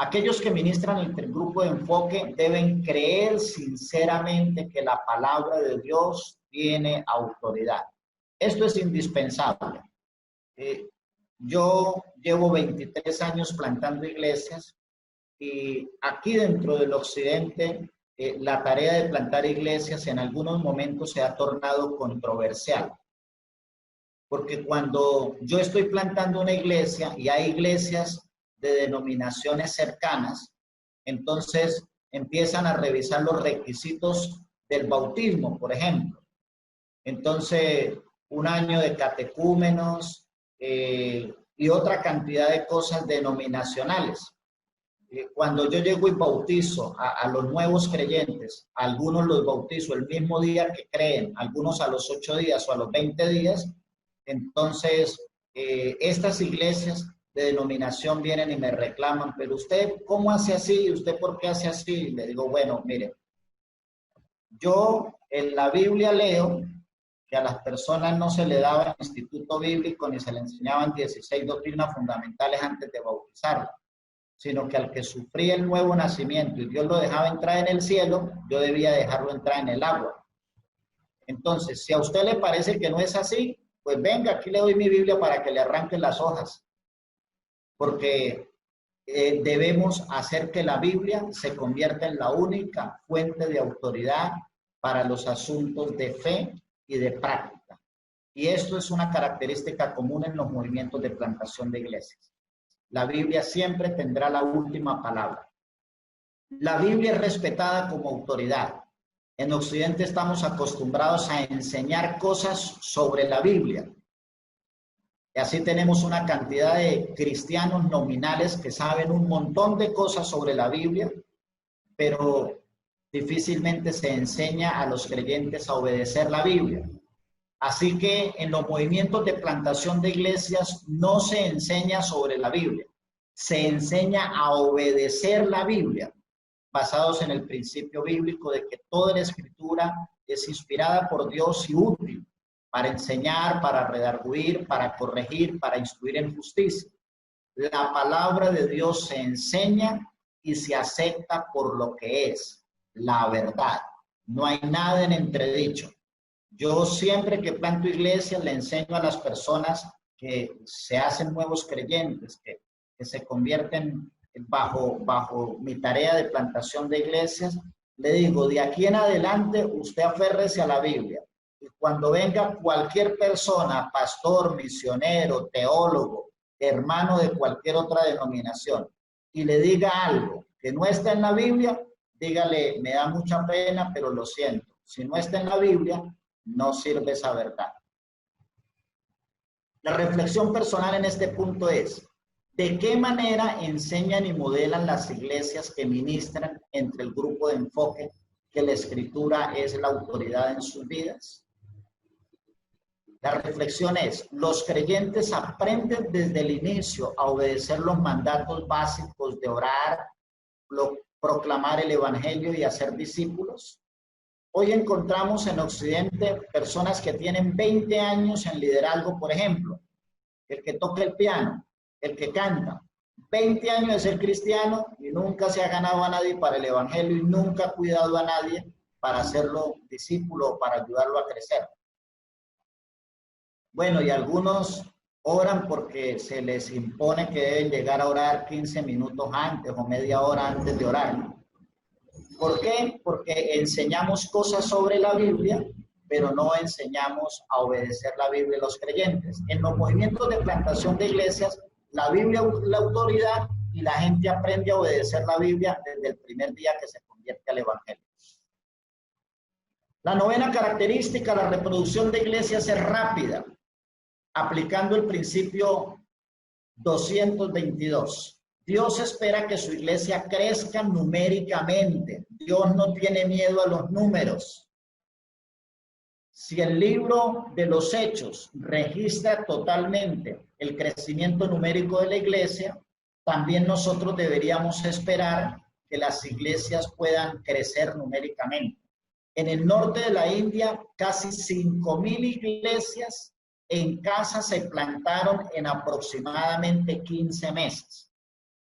Aquellos que ministran el grupo de enfoque deben creer sinceramente que la palabra de Dios tiene autoridad. Esto es indispensable. Yo llevo 23 años plantando iglesias y aquí dentro del occidente la tarea de plantar iglesias en algunos momentos se ha tornado controversial. Porque cuando yo estoy plantando una iglesia y hay iglesias de denominaciones cercanas, entonces empiezan a revisar los requisitos del bautismo, por ejemplo. Entonces, un año de catecúmenos y otra cantidad de cosas denominacionales. Cuando yo llego y bautizo a los nuevos creyentes, algunos los bautizo el mismo día que creen, algunos a los 8 días o a los 20 días, entonces estas iglesias de denominación vienen y me reclaman, pero usted, ¿cómo hace así? ¿Usted por qué hace así? Le digo, bueno, mire, yo en la Biblia leo que a las personas no se le daba el instituto bíblico ni se le enseñaban 16 doctrinas fundamentales antes de bautizarlo, sino que al que sufría el nuevo nacimiento y Dios lo dejaba entrar en el cielo, yo debía dejarlo entrar en el agua. Entonces, si a usted le parece que no es así, pues venga, aquí le doy mi Biblia para que le arranquen las hojas. Porque debemos hacer que la Biblia se convierta en la única fuente de autoridad para los asuntos de fe y de práctica. Y esto es una característica común en los movimientos de plantación de iglesias. La Biblia siempre tendrá la última palabra. La Biblia es respetada como autoridad. En Occidente estamos acostumbrados a enseñar cosas sobre la Biblia. Y así tenemos una cantidad de cristianos nominales que saben un montón de cosas sobre la Biblia, pero difícilmente se enseña a los creyentes a obedecer la Biblia. Así que en los movimientos de plantación de iglesias no se enseña sobre la Biblia, se enseña a obedecer la Biblia, basados en el principio bíblico de que toda la escritura es inspirada por Dios y útil para enseñar, para redarguir, para corregir, para instruir en justicia. La palabra de Dios se enseña y se acepta por lo que es, la verdad. No hay nada en entredicho. Yo siempre que planto iglesias le enseño a las personas que se hacen nuevos creyentes, que se convierten bajo mi tarea de plantación de iglesias. Le digo, de aquí en adelante usted aférrese a la Biblia. Y cuando venga cualquier persona, pastor, misionero, teólogo, hermano de cualquier otra denominación, y le diga algo que no está en la Biblia, dígale, me da mucha pena, pero lo siento. Si no está en la Biblia, no sirve esa verdad. La reflexión personal en este punto es, ¿de qué manera enseñan y modelan las iglesias que ministran entre el grupo de enfoque que la Escritura es la autoridad en sus vidas? La reflexión es, ¿los creyentes aprenden desde el inicio a obedecer los mandatos básicos de orar, proclamar el evangelio y hacer discípulos? Hoy encontramos en Occidente personas que tienen 20 años en liderazgo, por ejemplo, el que toca el piano, el que canta, 20 años de ser cristiano y nunca se ha ganado a nadie para el evangelio y nunca ha cuidado a nadie para hacerlo discípulo o para ayudarlo a crecer. Bueno, y algunos oran porque se les impone que deben llegar a orar 15 minutos antes o media hora antes de orar. ¿Por qué? Porque enseñamos cosas sobre la Biblia, pero no enseñamos a obedecer la Biblia a los creyentes. En los movimientos de plantación de iglesias, la Biblia es la autoridad y la gente aprende a obedecer la Biblia desde el primer día que se convierte al evangelio. La novena característica, la reproducción de iglesias es rápida, aplicando el principio 222. Dios espera que su iglesia crezca numéricamente. Dios no tiene miedo a los números. Si el libro de los Hechos registra totalmente el crecimiento numérico de la iglesia, también nosotros deberíamos esperar que las iglesias puedan crecer numéricamente. En el norte de la India, casi 5,000 iglesias en casa se plantaron en aproximadamente 15 meses.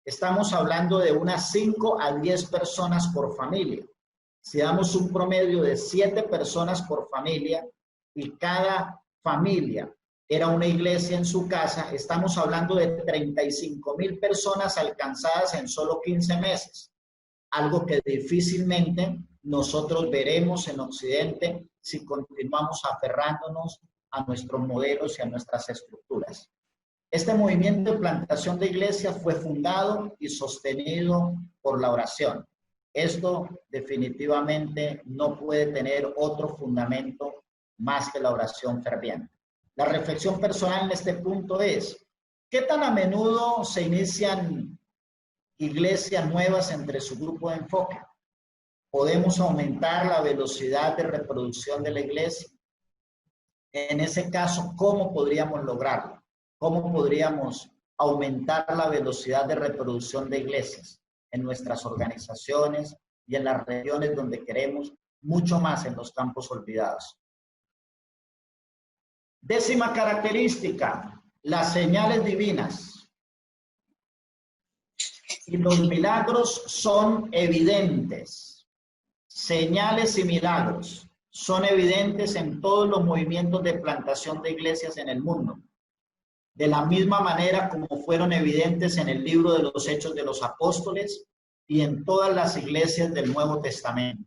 Estamos hablando de unas 5 a 10 personas por familia. Si damos un promedio de 7 personas por familia y cada familia era una iglesia en su casa, estamos hablando de 35,000 personas alcanzadas en solo 15 meses. Algo que difícilmente nosotros veremos en Occidente si continuamos aferrándonos a nuestros modelos y a nuestras estructuras. Este movimiento de plantación de iglesias fue fundado y sostenido por la oración. Esto definitivamente no puede tener otro fundamento más que la oración ferviente. La reflexión personal en este punto es, ¿qué tan a menudo se inician iglesias nuevas entre su grupo de enfoque? ¿Podemos aumentar la velocidad de reproducción de la iglesia? En ese caso, ¿cómo podríamos lograrlo? ¿Cómo podríamos aumentar la velocidad de reproducción de iglesias en nuestras organizaciones y en las regiones donde queremos, mucho más en los campos olvidados? Décima característica, las señales divinas y los milagros son evidentes. Señales y milagros son evidentes en todos los movimientos de plantación de iglesias en el mundo. De la misma manera como fueron evidentes en el libro de los Hechos de los Apóstoles y en todas las iglesias del Nuevo Testamento.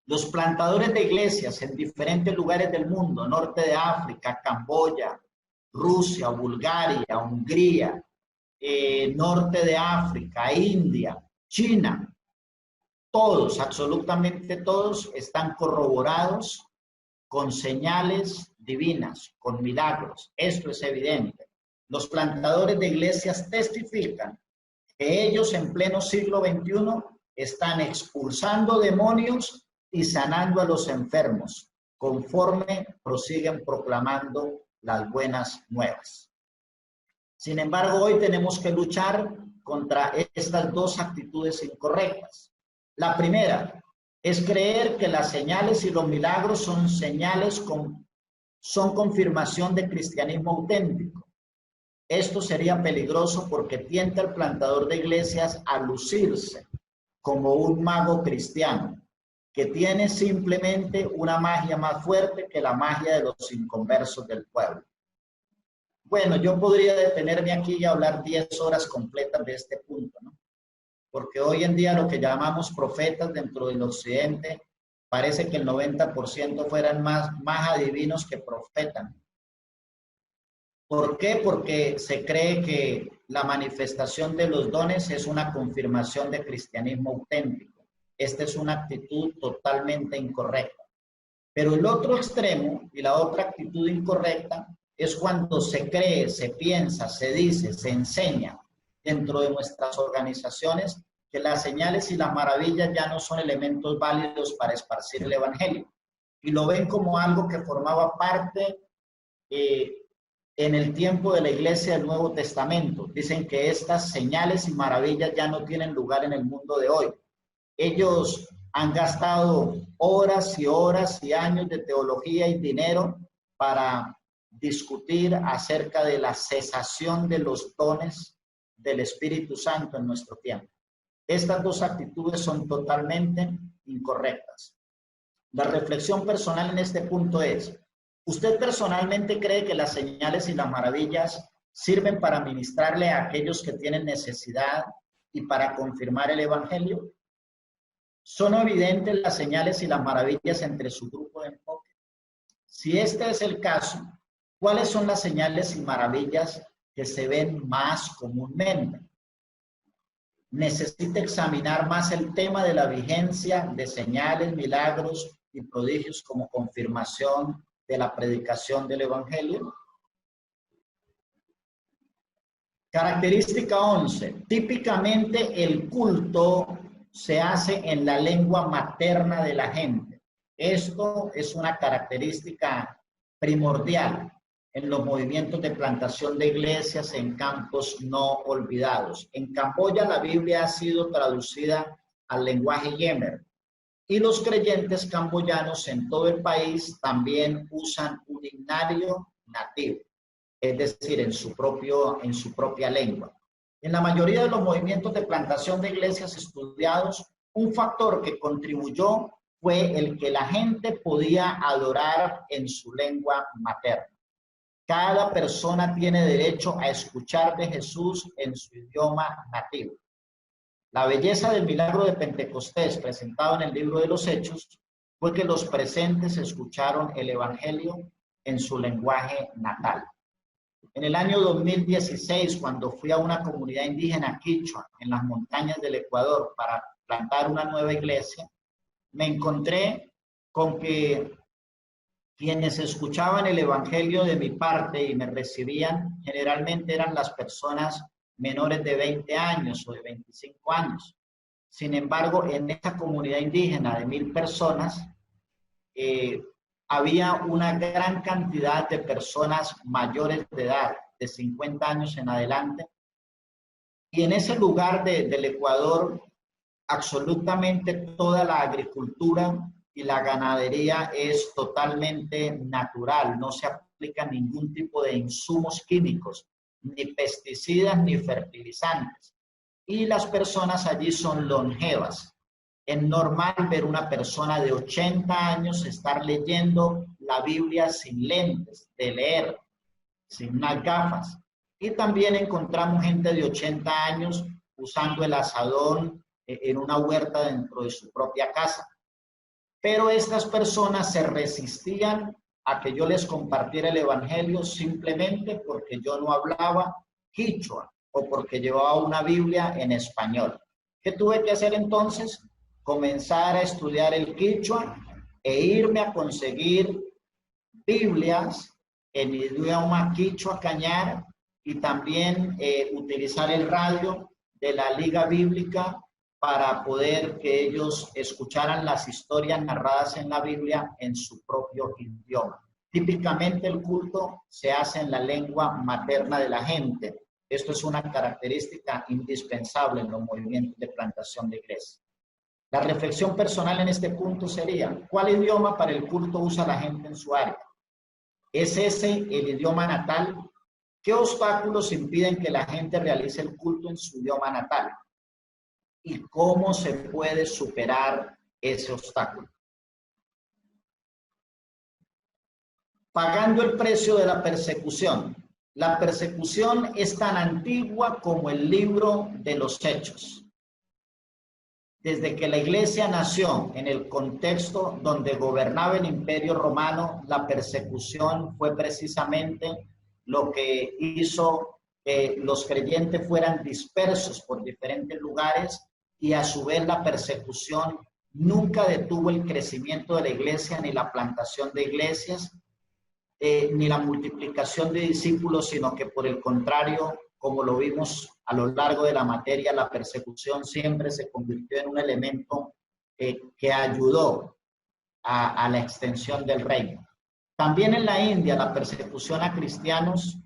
Los plantadores de iglesias en diferentes lugares del mundo, norte de África, Camboya, Rusia, Bulgaria, Hungría, norte de África, India, China, todos, absolutamente todos, están corroborados con señales divinas, con milagros. Esto es evidente. Los plantadores de iglesias testifican que ellos en pleno siglo XXI están expulsando demonios y sanando a los enfermos, conforme prosiguen proclamando las buenas nuevas. Sin embargo, hoy tenemos que luchar contra estas dos actitudes incorrectas. La primera es creer que las señales y los milagros son señales, son confirmación de cristianismo auténtico. Esto sería peligroso porque tienta al plantador de iglesias a lucirse como un mago cristiano, que tiene simplemente una magia más fuerte que la magia de los inconversos del pueblo. Bueno, yo podría detenerme aquí y hablar 10 horas completas de este punto, ¿no? Porque hoy en día lo que llamamos profetas dentro del occidente, parece que el 90% fueran más adivinos que profetan. ¿Por qué? Porque se cree que la manifestación de los dones es una confirmación de cristianismo auténtico. Esta es una actitud totalmente incorrecta. Pero el otro extremo y la otra actitud incorrecta es cuando se cree, se piensa, se dice, se enseña dentro de nuestras organizaciones que las señales y las maravillas ya no son elementos válidos para esparcir el evangelio. Y lo ven como algo que formaba parte en el tiempo de la iglesia del Nuevo Testamento. Dicen que estas señales y maravillas ya no tienen lugar en el mundo de hoy. Ellos han gastado horas y horas y años de teología y dinero para discutir acerca de la cesación de los dones del Espíritu Santo en nuestro tiempo. Estas dos actitudes son totalmente incorrectas. La reflexión personal en este punto es: ¿usted personalmente cree que las señales y las maravillas sirven para ministrarle a aquellos que tienen necesidad y para confirmar el evangelio? ¿Son evidentes las señales y las maravillas entre su grupo de enfoque? Si este es el caso, ¿cuáles son las señales y maravillas que se ven más comúnmente? Necesita examinar más el tema de la vigencia de señales, milagros y prodigios como confirmación de la predicación del evangelio. Característica 11. Típicamente el culto se hace en la lengua materna de la gente. Esto es una característica primordial en los movimientos de plantación de iglesias en campos no olvidados. En Camboya la Biblia ha sido traducida al lenguaje Yemer y los creyentes camboyanos en todo el país también usan un himnario nativo, es decir, en su propia lengua. En la mayoría de los movimientos de plantación de iglesias estudiados, un factor que contribuyó fue el que la gente podía adorar en su lengua materna. Cada persona tiene derecho a escuchar de Jesús en su idioma nativo. La belleza del milagro de Pentecostés presentado en el libro de los Hechos fue que los presentes escucharon el evangelio en su lenguaje natal. En el año 2016, cuando fui a una comunidad indígena quichua en las montañas del Ecuador para plantar una nueva iglesia, me encontré con que quienes escuchaban el evangelio de mi parte y me recibían generalmente eran las personas menores de 20 años o de 25 años. Sin embargo, en esta comunidad indígena de 1000 personas, había una gran cantidad de personas mayores de edad, de 50 años en adelante. Y en ese lugar del Ecuador, absolutamente toda la agricultura y la ganadería es totalmente natural. No se aplica ningún tipo de insumos químicos, ni pesticidas, ni fertilizantes. Y las personas allí son longevas. Es normal ver una persona de 80 años estar leyendo la Biblia sin lentes de leer, sin unas gafas. Y también encontramos gente de 80 años usando el asadón en una huerta dentro de su propia casa. Pero estas personas se resistían a que yo les compartiera el evangelio simplemente porque yo no hablaba quichua o porque llevaba una Biblia en español. ¿Qué tuve que hacer entonces? Comenzar a estudiar el quichua e irme a conseguir Biblias en idioma quichua cañar y también utilizar el radio de la Liga Bíblica para poder que ellos escucharan las historias narradas en la Biblia en su propio idioma. Típicamente el culto se hace en la lengua materna de la gente. Esto es una característica indispensable en los movimientos de plantación de iglesia. La reflexión personal en este punto sería: ¿cuál idioma para el culto usa la gente en su área? ¿Es ese el idioma natal? ¿Qué obstáculos impiden que la gente realice el culto en su idioma natal? ¿Y cómo se puede superar ese obstáculo. Pagando el precio de la persecución. La persecución es tan antigua como el libro de los Hechos. Desde que la iglesia nació en el contexto donde gobernaba el Imperio Romano, la persecución fue precisamente lo que hizo que los creyentes fueran dispersos por diferentes lugares, y a su vez la persecución nunca detuvo el crecimiento de la iglesia, ni la plantación de iglesias, ni la multiplicación de discípulos, sino que por el contrario, como lo vimos a lo largo de la materia, la persecución siempre se convirtió en un elemento que ayudó a la extensión del reino. También en la India la persecución a cristianos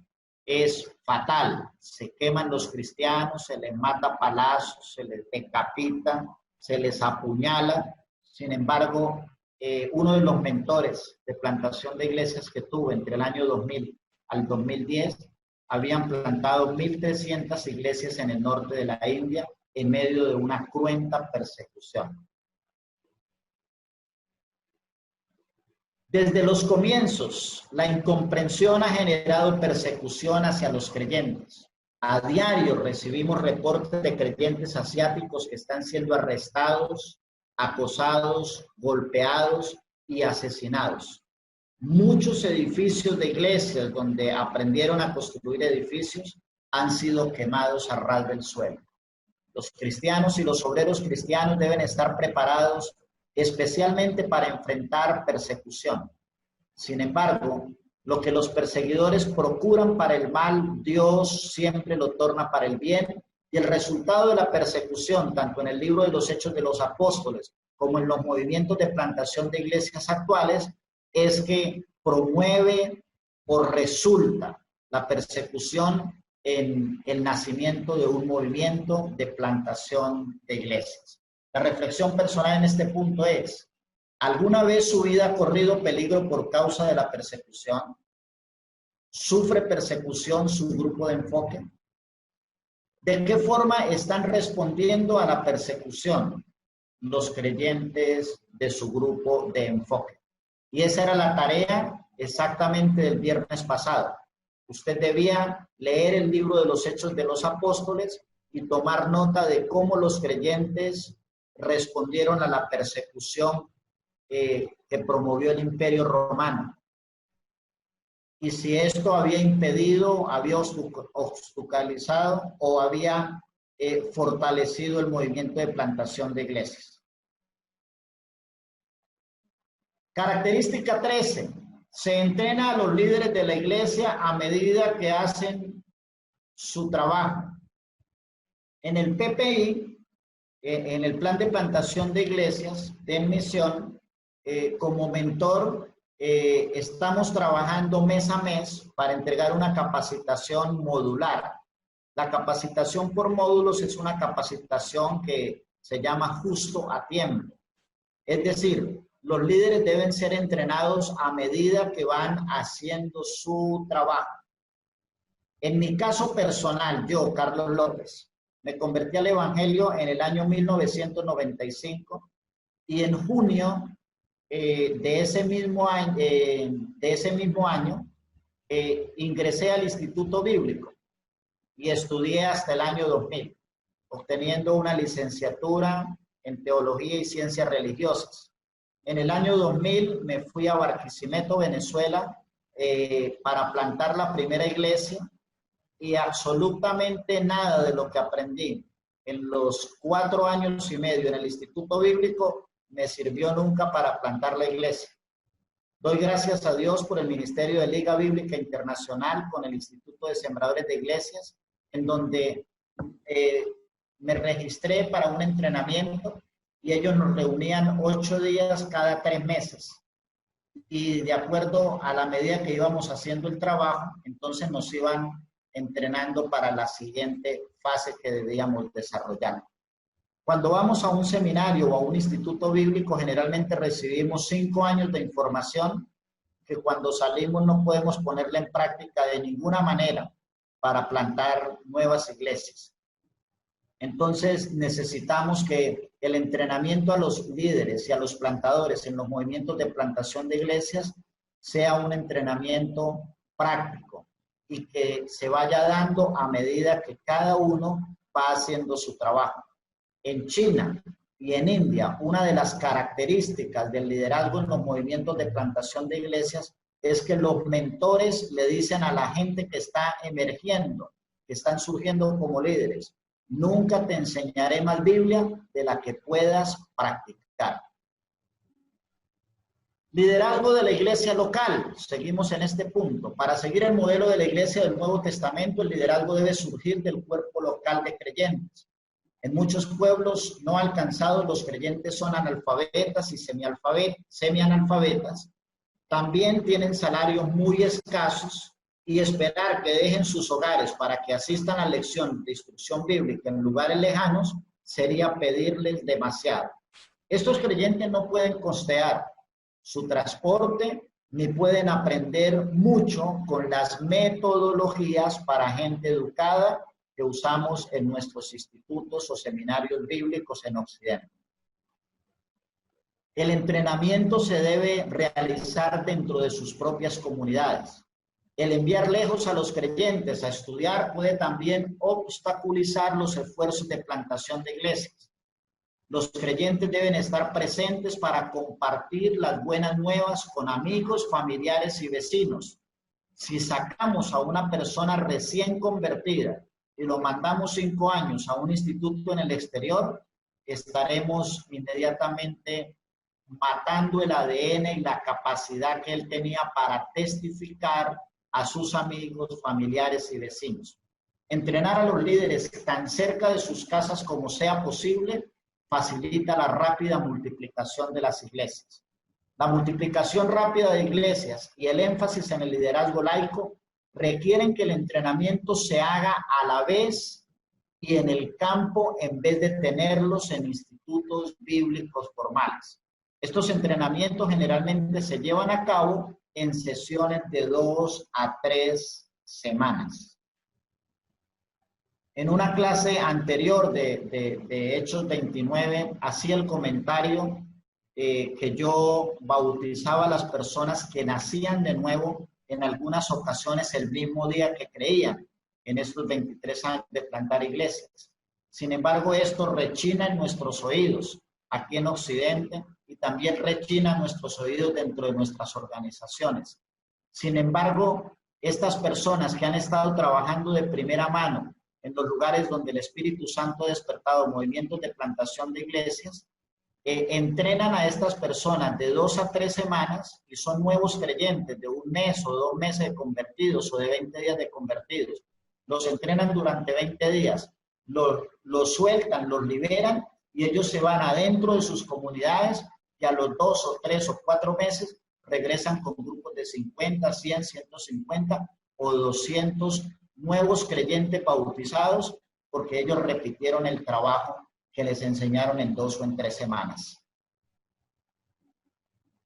es fatal. Se queman los cristianos, se les mata a palazos, se les decapita, se les apuñala. Sin embargo, uno de los mentores de plantación de iglesias que tuve entre el año 2000 al 2010, habían plantado 1.300 iglesias en el norte de la India en medio de una cruenta persecución. Desde los comienzos, la incomprensión ha generado persecución hacia los creyentes. A diario recibimos reportes de creyentes asiáticos que están siendo arrestados, acosados, golpeados y asesinados. Muchos edificios de iglesias donde aprendieron a construir edificios han sido quemados a ras del suelo. Los cristianos y los obreros cristianos deben estar preparados especialmente para enfrentar persecución. Sin embargo, lo que los perseguidores procuran para el mal, Dios siempre lo torna para el bien, y el resultado de la persecución, tanto en el libro de los Hechos de los Apóstoles como en los movimientos de plantación de iglesias actuales, es que promueve o resulta la persecución en el nacimiento de un movimiento de plantación de iglesias. La reflexión personal en este punto es: ¿alguna vez su vida ha corrido peligro por causa de la persecución? ¿Sufre persecución su grupo de enfoque? ¿De qué forma están respondiendo a la persecución los creyentes de su grupo de enfoque? Y esa era la tarea exactamente del viernes pasado. Usted debía leer el libro de los Hechos de los Apóstoles y tomar nota de cómo los creyentes respondieron a la persecución que promovió el Imperio Romano. Y si esto había impedido, había obstaculizado o había fortalecido el movimiento de plantación de iglesias. Característica 13. Se entrena a los líderes de la iglesia a medida que hacen su trabajo. En el PPI, en el plan de plantación de iglesias de misión, como mentor, estamos trabajando mes a mes para entregar una capacitación modular. La capacitación por módulos es una capacitación que se llama justo a tiempo. Es decir, los líderes deben ser entrenados a medida que van haciendo su trabajo. En mi caso personal, yo, Carlos López, me convertí al Evangelio en el año 1995 y en junio de ese mismo año ingresé al Instituto Bíblico y estudié hasta el año 2000, obteniendo una licenciatura en Teología y Ciencias Religiosas. En el año 2000 me fui a Barquisimeto, Venezuela, para plantar la primera iglesia, y absolutamente nada de lo que aprendí en los 4 años y medio en el Instituto Bíblico me sirvió nunca para plantar la iglesia. Doy gracias a Dios por el Ministerio de Liga Bíblica Internacional con el Instituto de Sembradores de Iglesias, en donde me registré para un entrenamiento y ellos nos reunían 8 días cada 3 meses. Y de acuerdo a la medida que íbamos haciendo el trabajo, entonces nos iban entrenando para la siguiente fase que debíamos desarrollar. Cuando vamos a un seminario o a un instituto bíblico, generalmente recibimos 5 años de información que cuando salimos no podemos ponerla en práctica de ninguna manera para plantar nuevas iglesias. Entonces necesitamos que el entrenamiento a los líderes y a los plantadores en los movimientos de plantación de iglesias sea un entrenamiento práctico y que se vaya dando a medida que cada uno va haciendo su trabajo. En China y en India, una de las características del liderazgo en los movimientos de plantación de iglesias es que los mentores le dicen a la gente que está emergiendo, que están surgiendo como líderes: nunca te enseñaré más Biblia de la que puedas practicar. Liderazgo de la iglesia local. Seguimos en este punto. Para seguir el modelo de la iglesia del Nuevo Testamento, el liderazgo debe surgir del cuerpo local de creyentes. En muchos pueblos no alcanzados, los creyentes son analfabetas y semianalfabetas. También tienen salarios muy escasos, y esperar que dejen sus hogares para que asistan a lección de instrucción bíblica en lugares lejanos sería pedirles demasiado. Estos creyentes no pueden costear su transporte ni pueden aprender mucho con las metodologías para gente educada que usamos en nuestros institutos o seminarios bíblicos en Occidente. El entrenamiento se debe realizar dentro de sus propias comunidades. El enviar lejos a los creyentes a estudiar puede también obstaculizar los esfuerzos de plantación de iglesias. Los creyentes deben estar presentes para compartir las buenas nuevas con amigos, familiares y vecinos. Si sacamos a una persona recién convertida y lo mandamos 5 años a un instituto en el exterior, estaremos inmediatamente matando el ADN y la capacidad que él tenía para testificar a sus amigos, familiares y vecinos. Entrenar a los líderes tan cerca de sus casas como sea posible facilita la rápida multiplicación de las iglesias. La multiplicación rápida de iglesias y el énfasis en el liderazgo laico requieren que el entrenamiento se haga a la vez y en el campo en vez de tenerlos en institutos bíblicos formales. Estos entrenamientos generalmente se llevan a cabo en sesiones de 2 a 3 semanas. En una clase anterior de Hechos 29, hacía el comentario que yo bautizaba a las personas que nacían de nuevo en algunas ocasiones el mismo día que creían en estos 23 años de plantar iglesias. Sin embargo, esto rechina en nuestros oídos aquí en Occidente y también rechina en nuestros oídos dentro de nuestras organizaciones. Sin embargo, estas personas que han estado trabajando de primera mano en los lugares donde el Espíritu Santo ha despertado movimientos de plantación de iglesias, entrenan a estas personas de 2 a 3 semanas y son nuevos creyentes de 1 mes o 2 meses de convertidos o de 20 días de convertidos. Los entrenan durante 20 días, los sueltan, los liberan y ellos se van adentro de sus comunidades y a los 2 o 3 o 4 meses regresan con grupos de 50, 100, 150 o 200 nuevos creyentes bautizados porque ellos repitieron el trabajo que les enseñaron en 2 o en 3 semanas.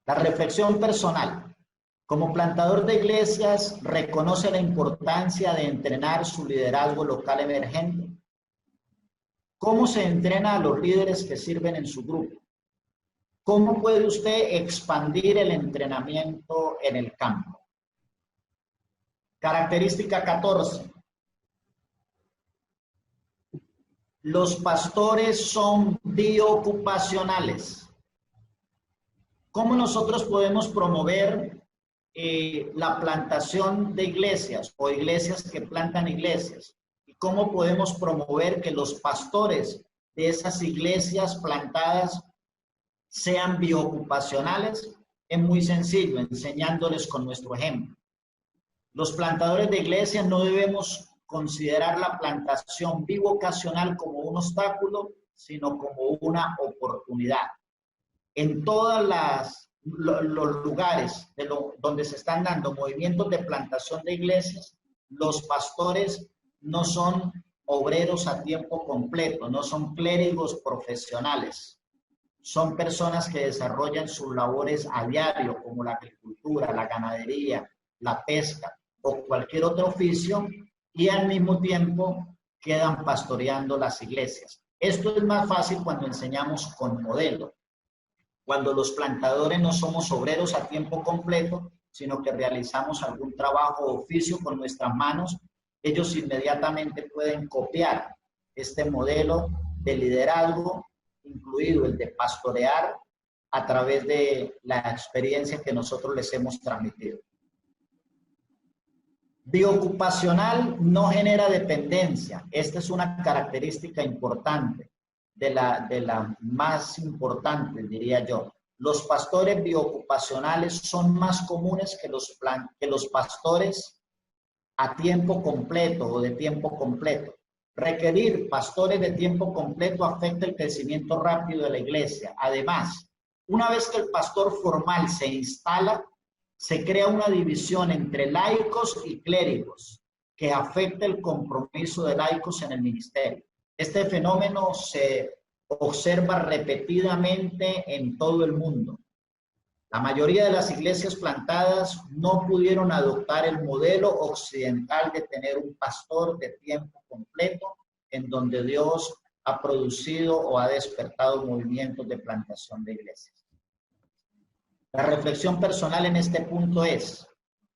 La reflexión personal. Como plantador de iglesias, ¿reconoce la importancia de entrenar su liderazgo local emergente? ¿Cómo se entrena a los líderes que sirven en su grupo? ¿Cómo puede usted expandir el entrenamiento en el campo? Característica 14. Los pastores son biocupacionales. ¿Cómo nosotros podemos promover la plantación de iglesias o iglesias que plantan iglesias? ¿Y cómo podemos promover que los pastores de esas iglesias plantadas sean biocupacionales? Es muy sencillo, enseñándoles con nuestro ejemplo. Los plantadores de iglesias no debemos considerar la plantación bivocacional como un obstáculo, sino como una oportunidad. En todos los lugares donde se están dando movimientos de plantación de iglesias, los pastores no son obreros a tiempo completo, no son clérigos profesionales. Son personas que desarrollan sus labores a diario, como la agricultura, la ganadería, la pesca o cualquier otro oficio, y al mismo tiempo quedan pastoreando las iglesias. Esto es más fácil cuando enseñamos con modelo, cuando los plantadores no somos obreros a tiempo completo, sino que realizamos algún trabajo o oficio con nuestras manos. Ellos inmediatamente pueden copiar este modelo de liderazgo, incluido el de pastorear, a través de la experiencia que nosotros les hemos transmitido. Biocupacional no genera dependencia. Esta es una característica importante, de la más importante, diría yo. Los pastores biocupacionales son más comunes que los pastores a tiempo completo o de tiempo completo. Requerir pastores de tiempo completo afecta el crecimiento rápido de la iglesia. Además, una vez que el pastor formal se instala, se crea una división entre laicos y clérigos que afecta el compromiso de laicos en el ministerio. Este fenómeno se observa repetidamente en todo el mundo. La mayoría de las iglesias plantadas no pudieron adoptar el modelo occidental de tener un pastor de tiempo completo, en donde Dios ha producido o ha despertado movimientos de plantación de iglesias. La reflexión personal en este punto es: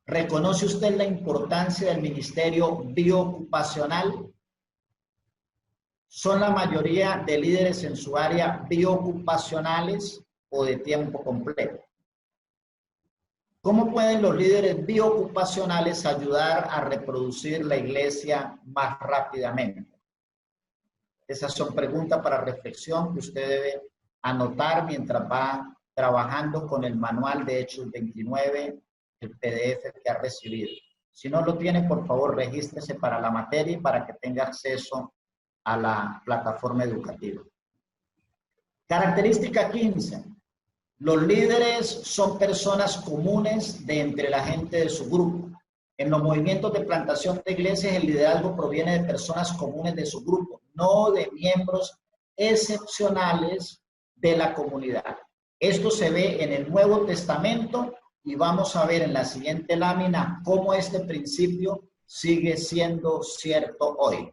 ¿reconoce usted la importancia del ministerio biocupacional? ¿Son la mayoría de líderes en su área biocupacionales o de tiempo completo? ¿Cómo pueden los líderes biocupacionales ayudar a reproducir la iglesia más rápidamente? Esas son preguntas para reflexión que usted debe anotar mientras va trabajando con el manual de Hechos 29, el PDF que ha recibido. Si no lo tiene, por favor, regístrese para la materia y para que tenga acceso a la plataforma educativa. Característica 15. Los líderes son personas comunes de entre la gente de su grupo. En los movimientos de plantación de iglesias, el liderazgo proviene de personas comunes de su grupo, no de miembros excepcionales de la comunidad. Esto se ve en el Nuevo Testamento y vamos a ver en la siguiente lámina cómo este principio sigue siendo cierto hoy.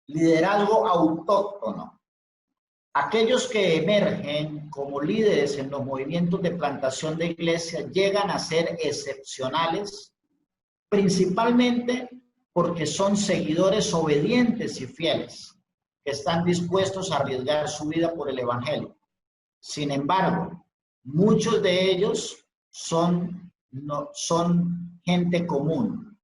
Liderazgo autóctono. Aquellos que emergen como líderes en los movimientos de plantación de iglesias llegan a ser excepcionales, principalmente porque son seguidores obedientes y fieles, que están dispuestos a arriesgar su vida por el evangelio. Sin embargo, muchos de ellos son gente común.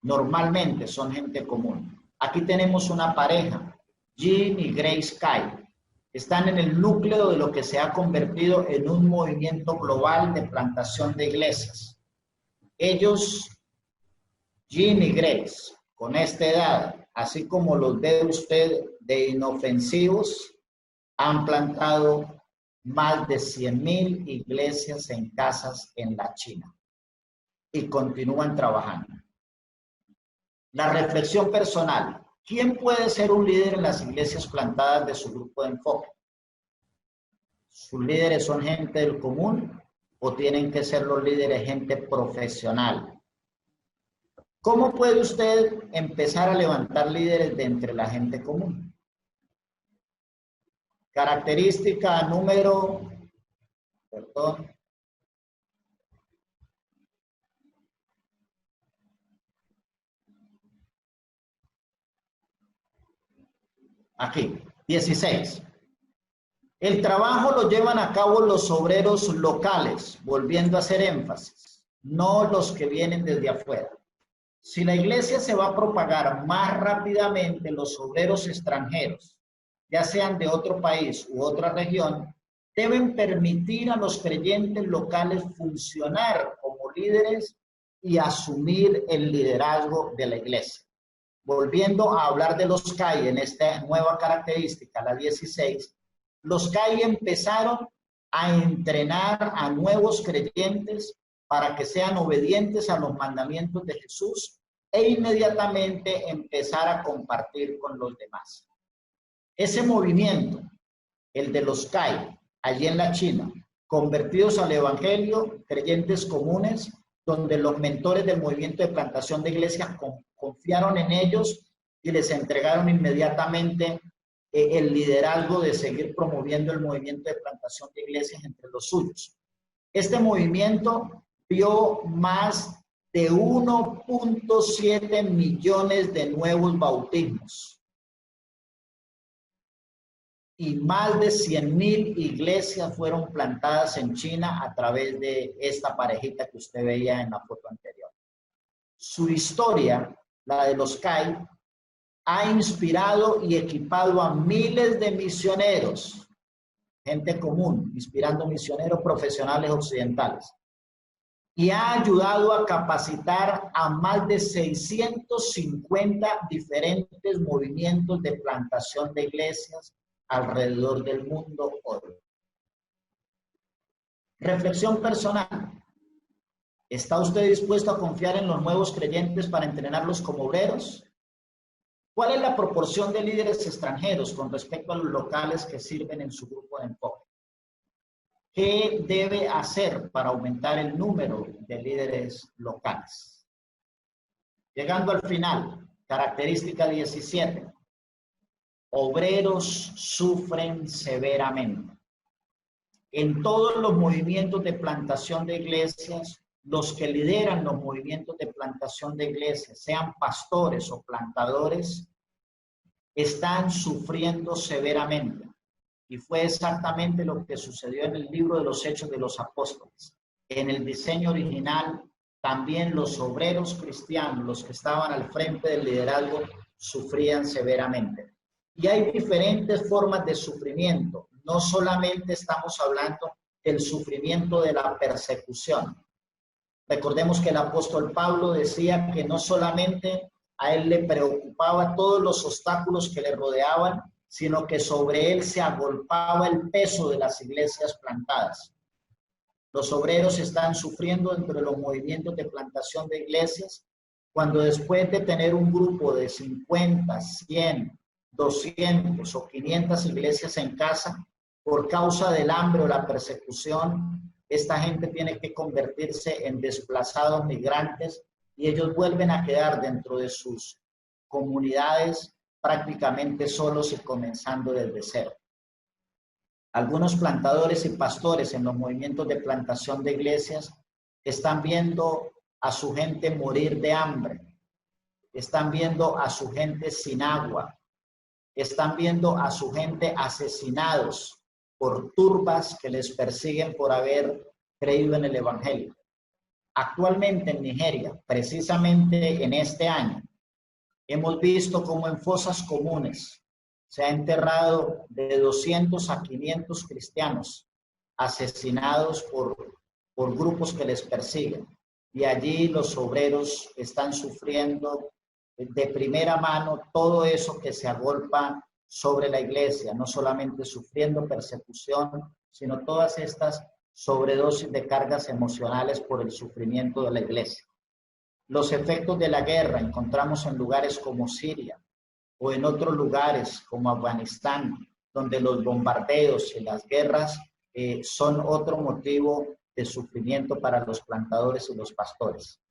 Normalmente son gente común. Aquí tenemos una pareja, Jean y Grace Kay. Están en el núcleo de lo que se ha convertido en un movimiento global de plantación de iglesias. Ellos, Jean y Grace, con esta edad, así como los ve usted de inofensivos, han plantado más de 100,000 iglesias en casas en la China y continúan trabajando. La reflexión personal. ¿Quién puede ser un líder en las iglesias plantadas de su grupo de enfoque? ¿Sus líderes son gente del común o tienen que ser los líderes gente profesional? ¿Cómo puede usted empezar a levantar líderes de entre la gente común? Característica número, perdón. Aquí, 16. El trabajo lo llevan a cabo los obreros locales, volviendo a hacer énfasis, no los que vienen desde afuera. Si la iglesia se va a propagar más rápidamente, los obreros extranjeros, ya sean de otro país u otra región, deben permitir a los creyentes locales funcionar como líderes y asumir el liderazgo de la iglesia. Volviendo a hablar de los CAI en esta nueva característica, la 16, los CAI empezaron a entrenar a nuevos creyentes para que sean obedientes a los mandamientos de Jesús e inmediatamente empezar a compartir con los demás. Ese movimiento, el de los CAI, allí en la China, convertidos al evangelio, creyentes comunes, donde los mentores del movimiento de plantación de iglesias confiaron en ellos y les entregaron inmediatamente el liderazgo de seguir promoviendo el movimiento de plantación de iglesias entre los suyos. Este movimiento vio más de 1.7 millones de nuevos bautismos y más de 100,000 iglesias fueron plantadas en China a través de esta parejita que usted veía en la foto anterior. Su historia, la de los CAI, ha inspirado y equipado a miles de misioneros, gente común, inspirando misioneros profesionales occidentales, y ha ayudado a capacitar a más de 650 diferentes movimientos de plantación de iglesias alrededor del mundo hoy. Reflexión personal. ¿Está usted dispuesto a confiar en los nuevos creyentes para entrenarlos como obreros? ¿Cuál es la proporción de líderes extranjeros con respecto a los locales que sirven en su grupo de enfoque? ¿Qué debe hacer para aumentar el número de líderes locales? Llegando al final, característica 17. Obreros sufren severamente. En todos los movimientos de plantación de iglesias, los que lideran los movimientos de plantación de iglesias, sean pastores o plantadores, están sufriendo severamente. Y fue exactamente lo que sucedió en el libro de los Hechos de los Apóstoles. En el diseño original, también los obreros cristianos, los que estaban al frente del liderazgo, sufrían severamente. Y hay diferentes formas de sufrimiento. No solamente estamos hablando del sufrimiento de la persecución. Recordemos que el apóstol Pablo decía que no solamente a él le preocupaba todos los obstáculos que le rodeaban, sino que sobre él se agolpaba el peso de las iglesias plantadas. Los obreros están sufriendo dentro de los movimientos de plantación de iglesias, cuando después de tener un grupo de 50, 100, 200 o 500 iglesias en casa, por causa del hambre o la persecución, esta gente tiene que convertirse en desplazados migrantes y ellos vuelven a quedar dentro de sus comunidades prácticamente solos y comenzando desde cero. Algunos plantadores y pastores en los movimientos de plantación de iglesias están viendo a su gente morir de hambre, están viendo a su gente sin agua, están viendo a su gente asesinados por turbas que les persiguen por haber creído en el evangelio. Actualmente en Nigeria, precisamente en este año, hemos visto cómo en fosas comunes se ha enterrado de 200 a 500 cristianos asesinados por grupos que les persiguen. Y allí los obreros están sufriendo de primera mano todo eso que se agolpa sobre la iglesia, no solamente sufriendo persecución, sino todas estas sobredosis de cargas emocionales por el sufrimiento de la iglesia. Los efectos de la guerra encontramos en lugares como Siria o en otros lugares como Afganistán, donde los bombardeos y las guerras son otro motivo de sufrimiento para los plantadores y los pastores.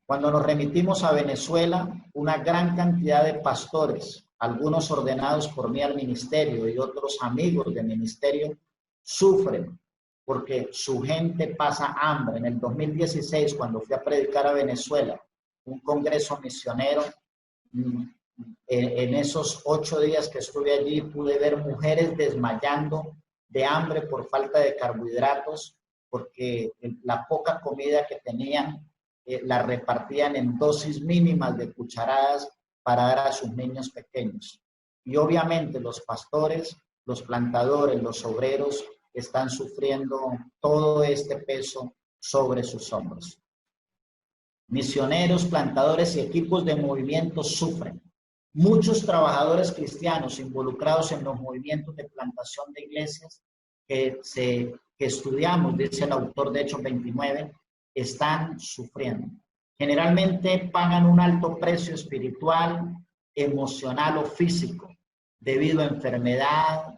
Cuando nos remitimos a Venezuela, una gran cantidad de pastores, algunos ordenados por mí al ministerio y otros amigos del ministerio, sufren porque su gente pasa hambre. En el 2016, cuando fui a predicar a Venezuela, un congreso misionero, en esos 8 días que estuve allí, pude ver mujeres desmayando de hambre por falta de carbohidratos, porque la poca comida que tenían la repartían en dosis mínimas de cucharadas para dar a sus niños pequeños. Y obviamente los pastores, los plantadores, los obreros están sufriendo todo este peso sobre sus hombros. Misioneros, plantadores y equipos de movimiento sufren. Muchos trabajadores cristianos involucrados en los movimientos de plantación de iglesias que estudiamos, dice el autor de Hechos 29, están sufriendo. Generalmente pagan un alto precio espiritual, emocional o físico debido a enfermedad,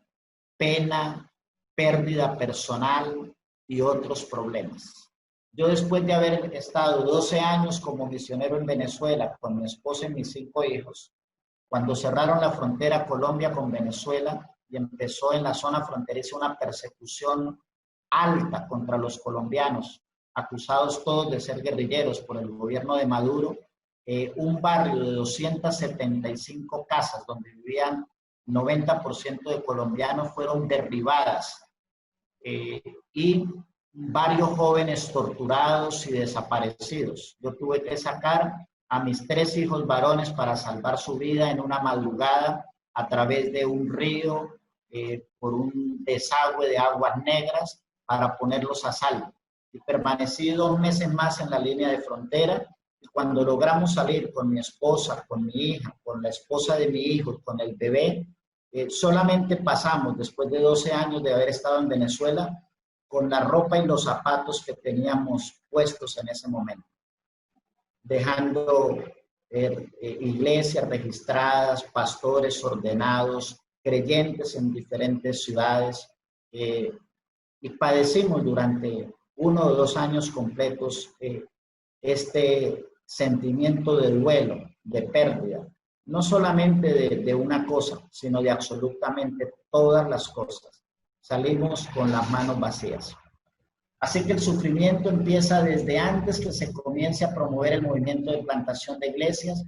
pena, pérdida personal y otros problemas. Yo, después de haber estado 12 años como misionero en Venezuela con mi esposa y mis 5 hijos, cuando cerraron la frontera Colombia con Venezuela y empezó en la zona fronteriza una persecución alta contra los colombianos, acusados todos de ser guerrilleros por el gobierno de Maduro. Un barrio de 275 casas donde vivían 90% de colombianos fueron derribadas y varios jóvenes torturados y desaparecidos. Yo tuve que sacar a mis 3 hijos varones para salvar su vida en una madrugada a través de un río, por un desagüe de aguas negras, para ponerlos a salvo. Y permanecí 2 meses más en la línea de frontera, y cuando logramos salir con mi esposa, con mi hija, con la esposa de mi hijo, con el bebé, solamente pasamos, después de 12 años de haber estado en Venezuela, con la ropa y los zapatos que teníamos puestos en ese momento, dejando iglesias registradas, pastores ordenados, creyentes en diferentes ciudades, y padecimos durante 1 o 2 años completos este sentimiento de duelo, de pérdida, no solamente de una cosa, sino de absolutamente todas las cosas. Salimos con las manos vacías. Así que el sufrimiento empieza desde antes que se comience a promover el movimiento de plantación de iglesias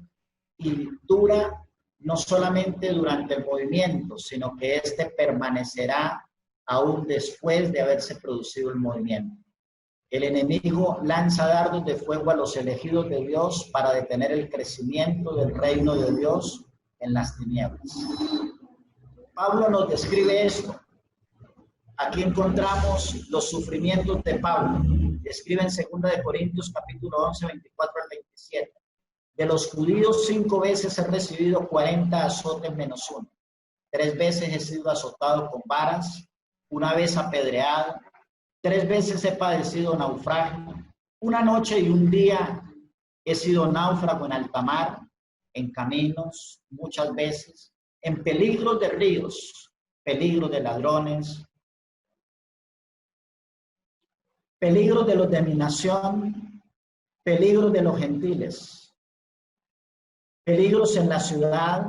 y dura no solamente durante el movimiento, sino que este permanecerá aún después de haberse producido el movimiento. El enemigo lanza dardos de fuego a los elegidos de Dios para detener el crecimiento del reino de Dios en las tinieblas. Pablo nos describe esto. Aquí encontramos los sufrimientos de Pablo. Escribe en 2 de Corintios capítulo 11, 24 al 27. De los judíos 5 veces he recibido 40 azotes menos 1. 3 veces he sido azotado con varas, 1 vez apedreado, 3 veces he padecido naufragio, 1 noche y 1 día he sido náufrago en alta mar, en caminos, muchas veces, en peligros de ríos, peligros de ladrones, peligros de los de mi nación, peligros de los gentiles, peligros en la ciudad,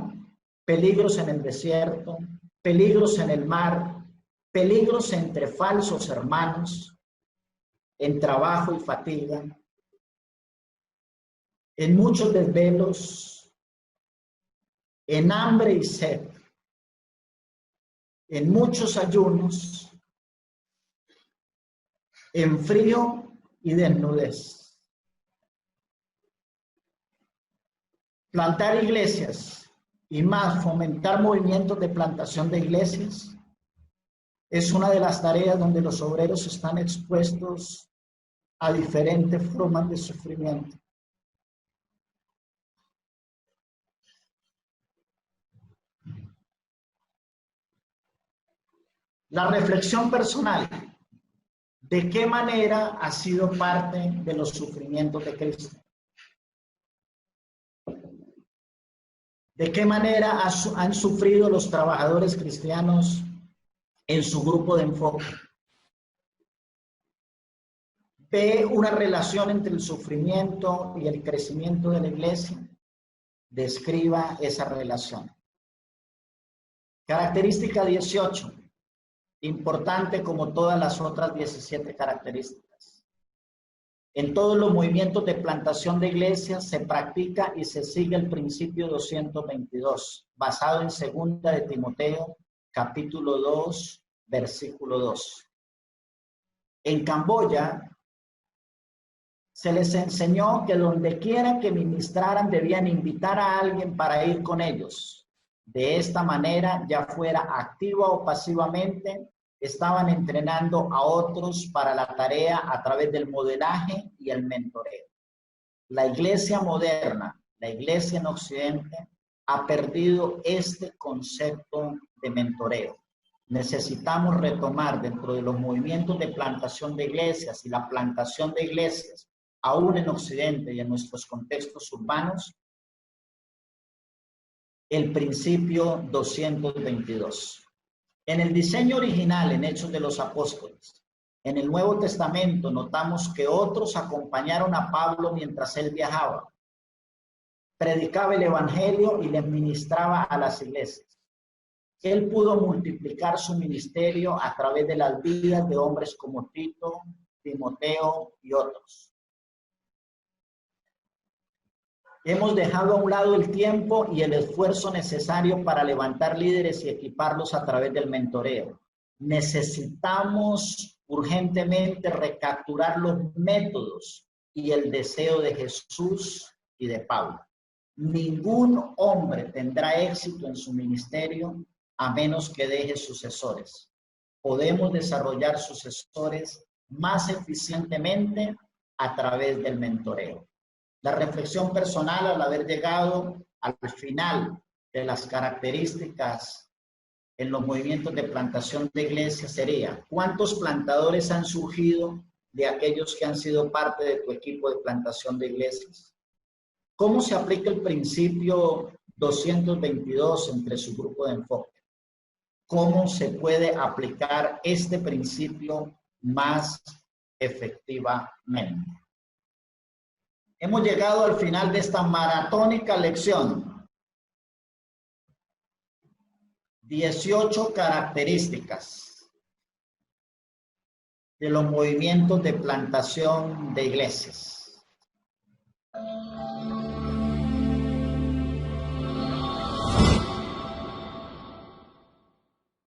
peligros en el desierto, peligros en el mar, peligros entre falsos hermanos, en trabajo y fatiga, en muchos desvelos, en hambre y sed, en muchos ayunos, en frío y desnudez. Plantar iglesias y más fomentar movimientos de plantación de iglesias es una de las tareas donde los obreros están expuestos a diferentes formas de sufrimiento. La reflexión personal. ¿De qué manera ha sido parte de los sufrimientos de Cristo? ¿De qué manera han sufrido los trabajadores cristianos en su grupo de enfoque? ¿Ve una relación entre el sufrimiento y el crecimiento de la iglesia? Describa esa relación. Característica 18. Importante como todas las otras 17 características. En todos los movimientos de plantación de iglesias se practica y se sigue el principio 222, basado en 2 de Timoteo, capítulo 2, versículo 2. En Camboya se les enseñó que donde quiera que ministraran debían invitar a alguien para ir con ellos. De esta manera, ya fuera activa o pasivamente, estaban entrenando a otros para la tarea a través del modelaje y el mentoreo. La iglesia moderna, la iglesia en Occidente, ha perdido este concepto de mentoreo. Necesitamos retomar dentro de los movimientos de plantación de iglesias y la plantación de iglesias, aún en Occidente y en nuestros contextos urbanos, el principio 222. En el diseño original, en Hechos de los Apóstoles, en el Nuevo Testamento notamos que otros acompañaron a Pablo mientras él viajaba. predicaba el evangelio y les ministraba a las iglesias. Él pudo multiplicar su ministerio a través de las vidas de hombres como Tito, Timoteo y otros. Hemos dejado a un lado el tiempo y el esfuerzo necesario para levantar líderes y equiparlos a través del mentoreo. Necesitamos urgentemente recapturar los métodos y el deseo de Jesús y de Pablo. Ningún hombre tendrá éxito en su ministerio a menos que deje sucesores. Podemos desarrollar sucesores más eficientemente a través del mentoreo. La reflexión personal al haber llegado al final de las características en los movimientos de plantación de iglesias sería: ¿cuántos plantadores han surgido de aquellos que han sido parte de tu equipo de plantación de iglesias? ¿Cómo se aplica el principio 222 entre su grupo de enfoque? ¿Cómo se puede aplicar este principio más efectivamente? Hemos llegado al final de esta maratónica lección. 18 características de los movimientos de plantación de iglesias.